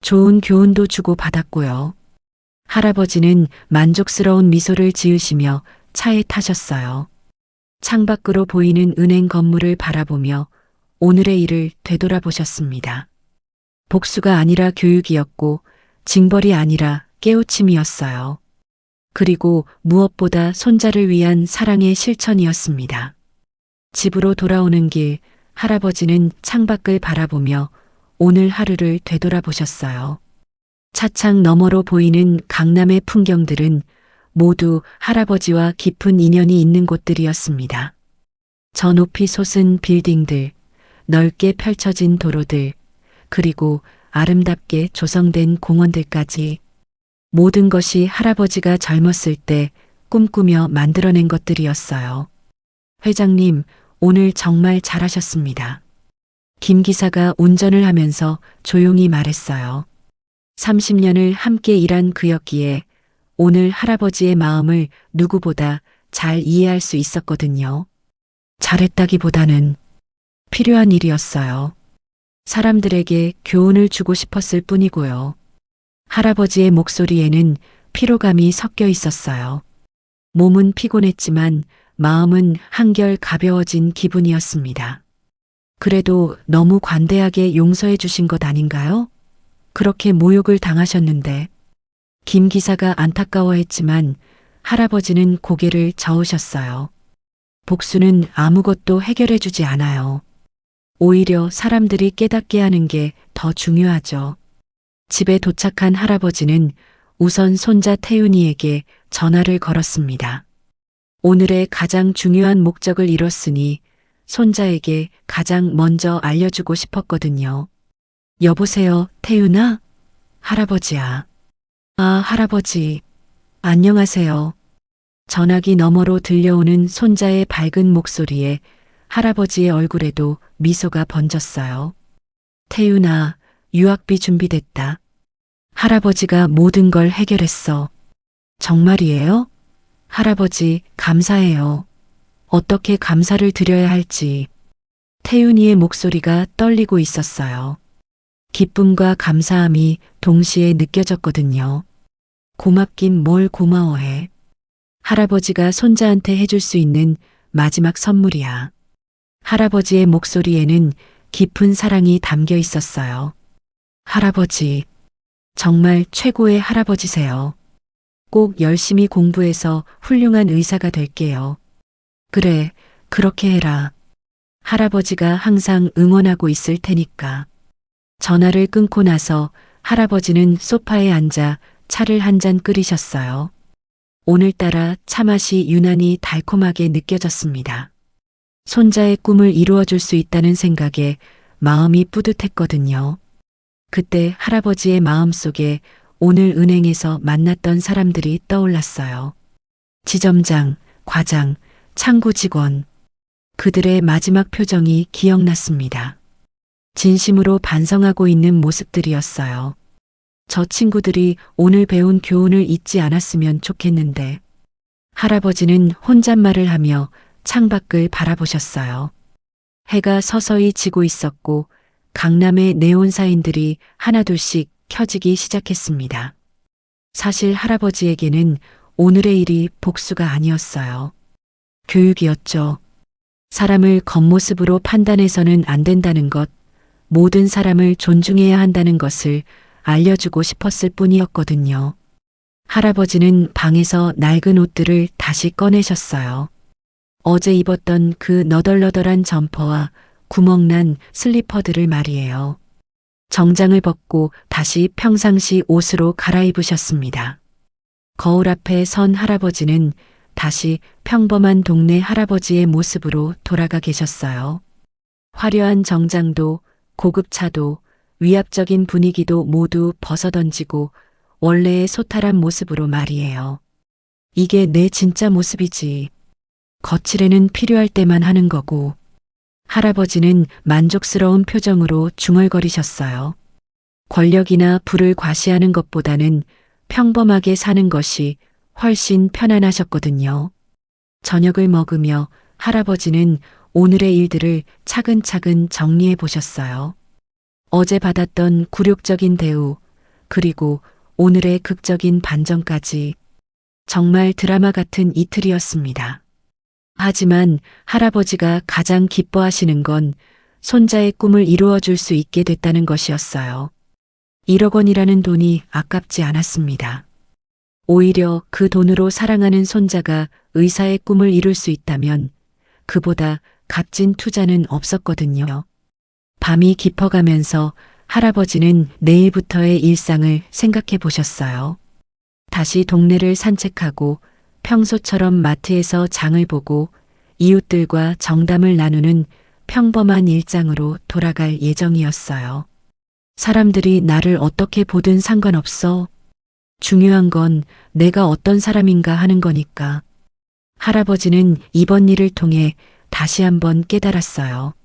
좋은 교훈도 주고 받았고요. 할아버지는 만족스러운 미소를 지으시며 차에 타셨어요. 창밖으로 보이는 은행 건물을 바라보며 오늘의 일을 되돌아보셨습니다. 복수가 아니라 교육이었고 징벌이 아니라 깨우침이었어요. 그리고 무엇보다 손자를 위한 사랑의 실천이었습니다. 집으로 돌아오는 길 할아버지는 창밖을 바라보며 오늘 하루를 되돌아보셨어요. 차창 너머로 보이는 강남의 풍경들은 모두 할아버지와 깊은 인연이 있는 곳들이었습니다. 저 높이 솟은 빌딩들, 넓게 펼쳐진 도로들, 그리고 아름답게 조성된 공원들까지 모든 것이 할아버지가 젊었을 때 꿈꾸며 만들어낸 것들이었어요. 회장님, 오늘 정말 잘하셨습니다. 김 기사가 운전을 하면서 조용히 말했어요. 30년을 함께 일한 그였기에 오늘 할아버지의 마음을 누구보다 잘 이해할 수 있었거든요. 잘했다기보다는 필요한 일이었어요. 사람들에게 교훈을 주고 싶었을 뿐이고요. 할아버지의 목소리에는 피로감이 섞여 있었어요. 몸은 피곤했지만 마음은 한결 가벼워진 기분이었습니다. 그래도 너무 관대하게 용서해 주신 것 아닌가요? 그렇게 모욕을 당하셨는데. 김 기사가 안타까워했지만 할아버지는 고개를 저으셨어요. 복수는 아무것도 해결해 주지 않아요. 오히려 사람들이 깨닫게 하는 게 더 중요하죠. 집에 도착한 할아버지는 우선 손자 태윤이에게 전화를 걸었습니다. 오늘의 가장 중요한 목적을 이뤘으니 손자에게 가장 먼저 알려주고 싶었거든요. 여보세요, 태윤아? 할아버지야. 아, 할아버지. 안녕하세요. 전화기 너머로 들려오는 손자의 밝은 목소리에 할아버지의 얼굴에도 미소가 번졌어요. 태윤아, 유학비 준비됐다. 할아버지가 모든 걸 해결했어. 정말이에요? 할아버지, 감사해요. 어떻게 감사를 드려야 할지. 태윤이의 목소리가 떨리고 있었어요. 기쁨과 감사함이 동시에 느껴졌거든요. 고맙긴 뭘 고마워해. 할아버지가 손자한테 해줄 수 있는 마지막 선물이야. 할아버지의 목소리에는 깊은 사랑이 담겨 있었어요. 할아버지, 정말 최고의 할아버지세요. 꼭 열심히 공부해서 훌륭한 의사가 될게요. 그래, 그렇게 해라. 할아버지가 항상 응원하고 있을 테니까. 전화를 끊고 나서 할아버지는 소파에 앉아 차를 한 잔 끓이셨어요. 오늘따라 차 맛이 유난히 달콤하게 느껴졌습니다. 손자의 꿈을 이루어줄 수 있다는 생각에 마음이 뿌듯했거든요. 그때 할아버지의 마음속에 오늘 은행에서 만났던 사람들이 떠올랐어요. 지점장, 과장, 창구 직원. 그들의 마지막 표정이 기억났습니다. 진심으로 반성하고 있는 모습들이었어요. 저 친구들이 오늘 배운 교훈을 잊지 않았으면 좋겠는데. 할아버지는 혼잣말을 하며 창밖을 바라보셨어요. 해가 서서히 지고 있었고 강남의 네온사인들이 하나둘씩 켜지기 시작했습니다. 사실 할아버지에게는 오늘의 일이 복수가 아니었어요. 교육이었죠. 사람을 겉모습으로 판단해서는 안 된다는 것, 모든 사람을 존중해야 한다는 것을 알려주고 싶었을 뿐이었거든요. 할아버지는 방에서 낡은 옷들을 다시 꺼내셨어요. 어제 입었던 그 너덜너덜한 점퍼와 구멍난 슬리퍼들을 말이에요. 정장을 벗고 다시 평상시 옷으로 갈아입으셨습니다. 거울 앞에 선 할아버지는 다시 평범한 동네 할아버지의 모습으로 돌아가 계셨어요. 화려한 정장도 고급차도 위압적인 분위기도 모두 벗어던지고 원래의 소탈한 모습으로 말이에요. 이게 내 진짜 모습이지. 거칠에는 필요할 때만 하는 거고. 할아버지는 만족스러운 표정으로 중얼거리셨어요. 권력이나 부를 과시하는 것보다는 평범하게 사는 것이 훨씬 편안하셨거든요. 저녁을 먹으며 할아버지는 오늘의 일들을 차근차근 정리해 보셨어요. 어제 받았던 굴욕적인 대우, 그리고 오늘의 극적인 반전까지 정말 드라마 같은 이틀이었습니다. 하지만 할아버지가 가장 기뻐하시는 건 손자의 꿈을 이루어 줄 수 있게 됐다는 것이었어요. 1억 원이라는 돈이 아깝지 않았습니다. 오히려 그 돈으로 사랑하는 손자가 의사의 꿈을 이룰 수 있다면 그보다 값진 투자는 없었거든요. 밤이 깊어가면서 할아버지는 내일부터의 일상을 생각해 보셨어요. 다시 동네를 산책하고 평소처럼 마트에서 장을 보고 이웃들과 정담을 나누는 평범한 일상으로 돌아갈 예정이었어요. 사람들이 나를 어떻게 보든 상관없어. 중요한 건 내가 어떤 사람인가 하는 거니까. 할아버지는 이번 일을 통해 다시 한번 깨달았어요.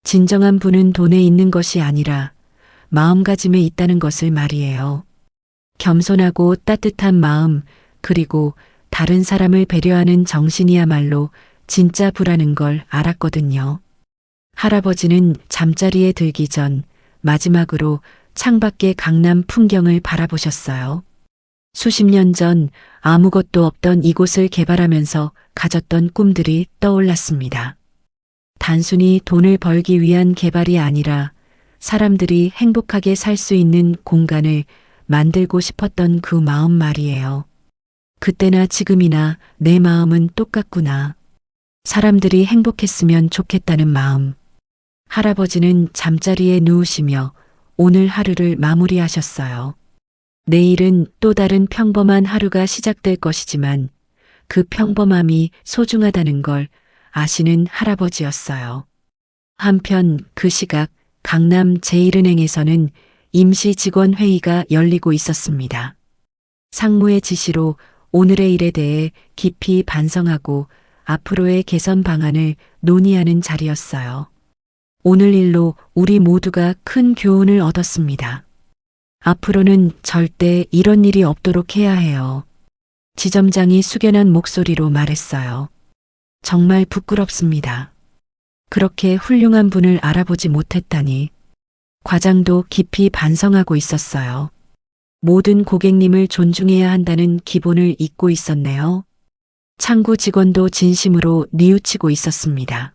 진정한 부는 돈에 있는 것이 아니라 마음가짐에 있다는 것을 말이에요. 겸손하고 따뜻한 마음, 그리고 다른 사람을 배려하는 정신이야말로 진짜 부라는 걸 알았거든요. 할아버지는 잠자리에 들기 전 마지막으로 창밖의 강남 풍경을 바라보셨어요. 수십 년 전 아무것도 없던 이곳을 개발하면서 가졌던 꿈들이 떠올랐습니다. 단순히 돈을 벌기 위한 개발이 아니라 사람들이 행복하게 살 수 있는 공간을 만들고 싶었던 그 마음 말이에요. 그때나 지금이나 내 마음은 똑같구나. 사람들이 행복했으면 좋겠다는 마음. 할아버지는 잠자리에 누우시며 오늘 하루를 마무리하셨어요. 내일은 또 다른 평범한 하루가 시작될 것이지만 그 평범함이 소중하다는 걸 아시는 할아버지였어요. 한편 그 시각 강남 제1은행에서는 임시 직원 회의가 열리고 있었습니다. 상무의 지시로 오늘의 일에 대해 깊이 반성하고 앞으로의 개선 방안을 논의하는 자리였어요. 오늘 일로 우리 모두가 큰 교훈을 얻었습니다. 앞으로는 절대 이런 일이 없도록 해야 해요. 지점장이 숙연한 목소리로 말했어요. 정말 부끄럽습니다. 그렇게 훌륭한 분을 알아보지 못했다니. 과장도 깊이 반성하고 있었어요. 모든 고객님을 존중해야 한다는 기본을 잊고 있었네요. 창구 직원도 진심으로 뉘우치고 있었습니다.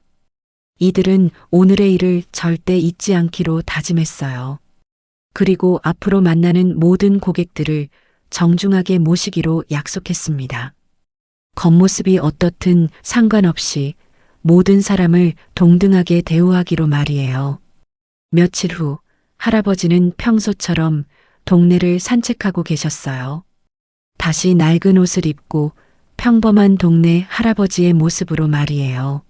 이들은 오늘의 일을 절대 잊지 않기로 다짐했어요. 그리고 앞으로 만나는 모든 고객들을 정중하게 모시기로 약속했습니다. 겉모습이 어떻든 상관없이 모든 사람을 동등하게 대우하기로 말이에요. 며칠 후 할아버지는 평소처럼 동네를 산책하고 계셨어요. 다시 낡은 옷을 입고 평범한 동네 할아버지의 모습으로 말이에요.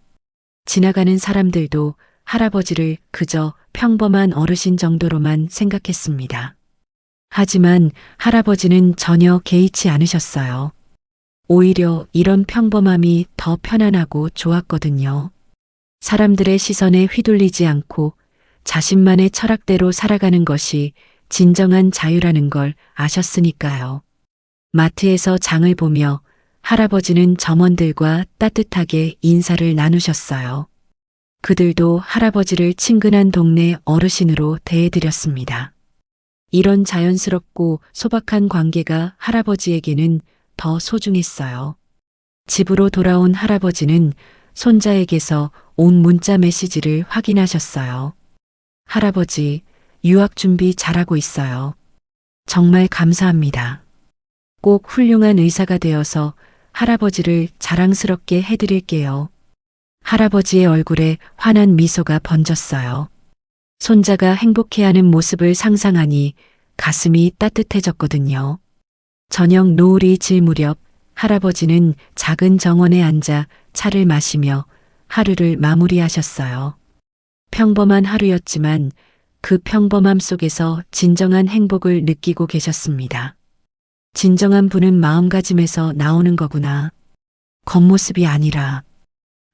지나가는 사람들도 할아버지를 그저 평범한 어르신 정도로만 생각했습니다. 하지만 할아버지는 전혀 개의치 않으셨어요. 오히려 이런 평범함이 더 편안하고 좋았거든요. 사람들의 시선에 휘둘리지 않고 자신만의 철학대로 살아가는 것이 진정한 자유라는 걸 아셨으니까요. 마트에서 장을 보며 할아버지는 점원들과 따뜻하게 인사를 나누셨어요. 그들도 할아버지를 친근한 동네 어르신으로 대해드렸습니다. 이런 자연스럽고 소박한 관계가 할아버지에게는 더 소중했어요. 집으로 돌아온 할아버지는 손자에게서 온 문자 메시지를 확인하셨어요. 할아버지, 유학 준비 잘하고 있어요. 정말 감사합니다. 꼭 훌륭한 의사가 되어서 할아버지를 자랑스럽게 해드릴게요. 할아버지의 얼굴에 환한 미소가 번졌어요. 손자가 행복해하는 모습을 상상하니 가슴이 따뜻해졌거든요. 저녁 노을이 질 무렵 할아버지는 작은 정원에 앉아 차를 마시며 하루를 마무리하셨어요. 평범한 하루였지만 그 평범함 속에서 진정한 행복을 느끼고 계셨습니다. 진정한 부는 마음가짐에서 나오는 거구나. 겉모습이 아니라.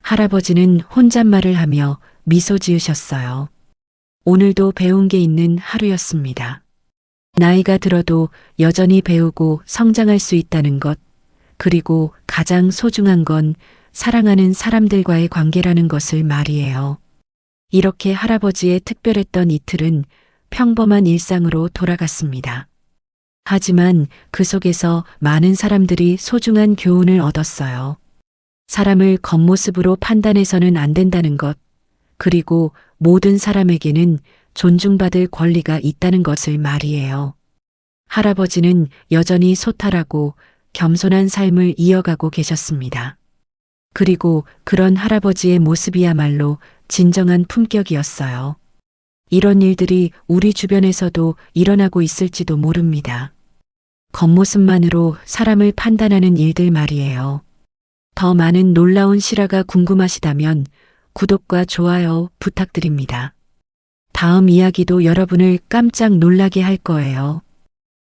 할아버지는 혼잣말을 하며 미소 지으셨어요. 오늘도 배운 게 있는 하루였습니다. 나이가 들어도 여전히 배우고 성장할 수 있다는 것, 그리고 가장 소중한 건 사랑하는 사람들과의 관계라는 것을 말이에요. 이렇게 할아버지의 특별했던 이틀은 평범한 일상으로 돌아갔습니다. 하지만 그 속에서 많은 사람들이 소중한 교훈을 얻었어요. 사람을 겉모습으로 판단해서는 안 된다는 것, 그리고 모든 사람에게는 존중받을 권리가 있다는 것을 말이에요. 할아버지는 여전히 소탈하고 겸손한 삶을 이어가고 계셨습니다. 그리고 그런 할아버지의 모습이야말로 진정한 품격이었어요. 이런 일들이 우리 주변에서도 일어나고 있을지도 모릅니다. 겉모습만으로 사람을 판단하는 일들 말이에요. 더 많은 놀라운 실화가 궁금하시다면 구독과 좋아요 부탁드립니다. 다음 이야기도 여러분을 깜짝 놀라게 할 거예요.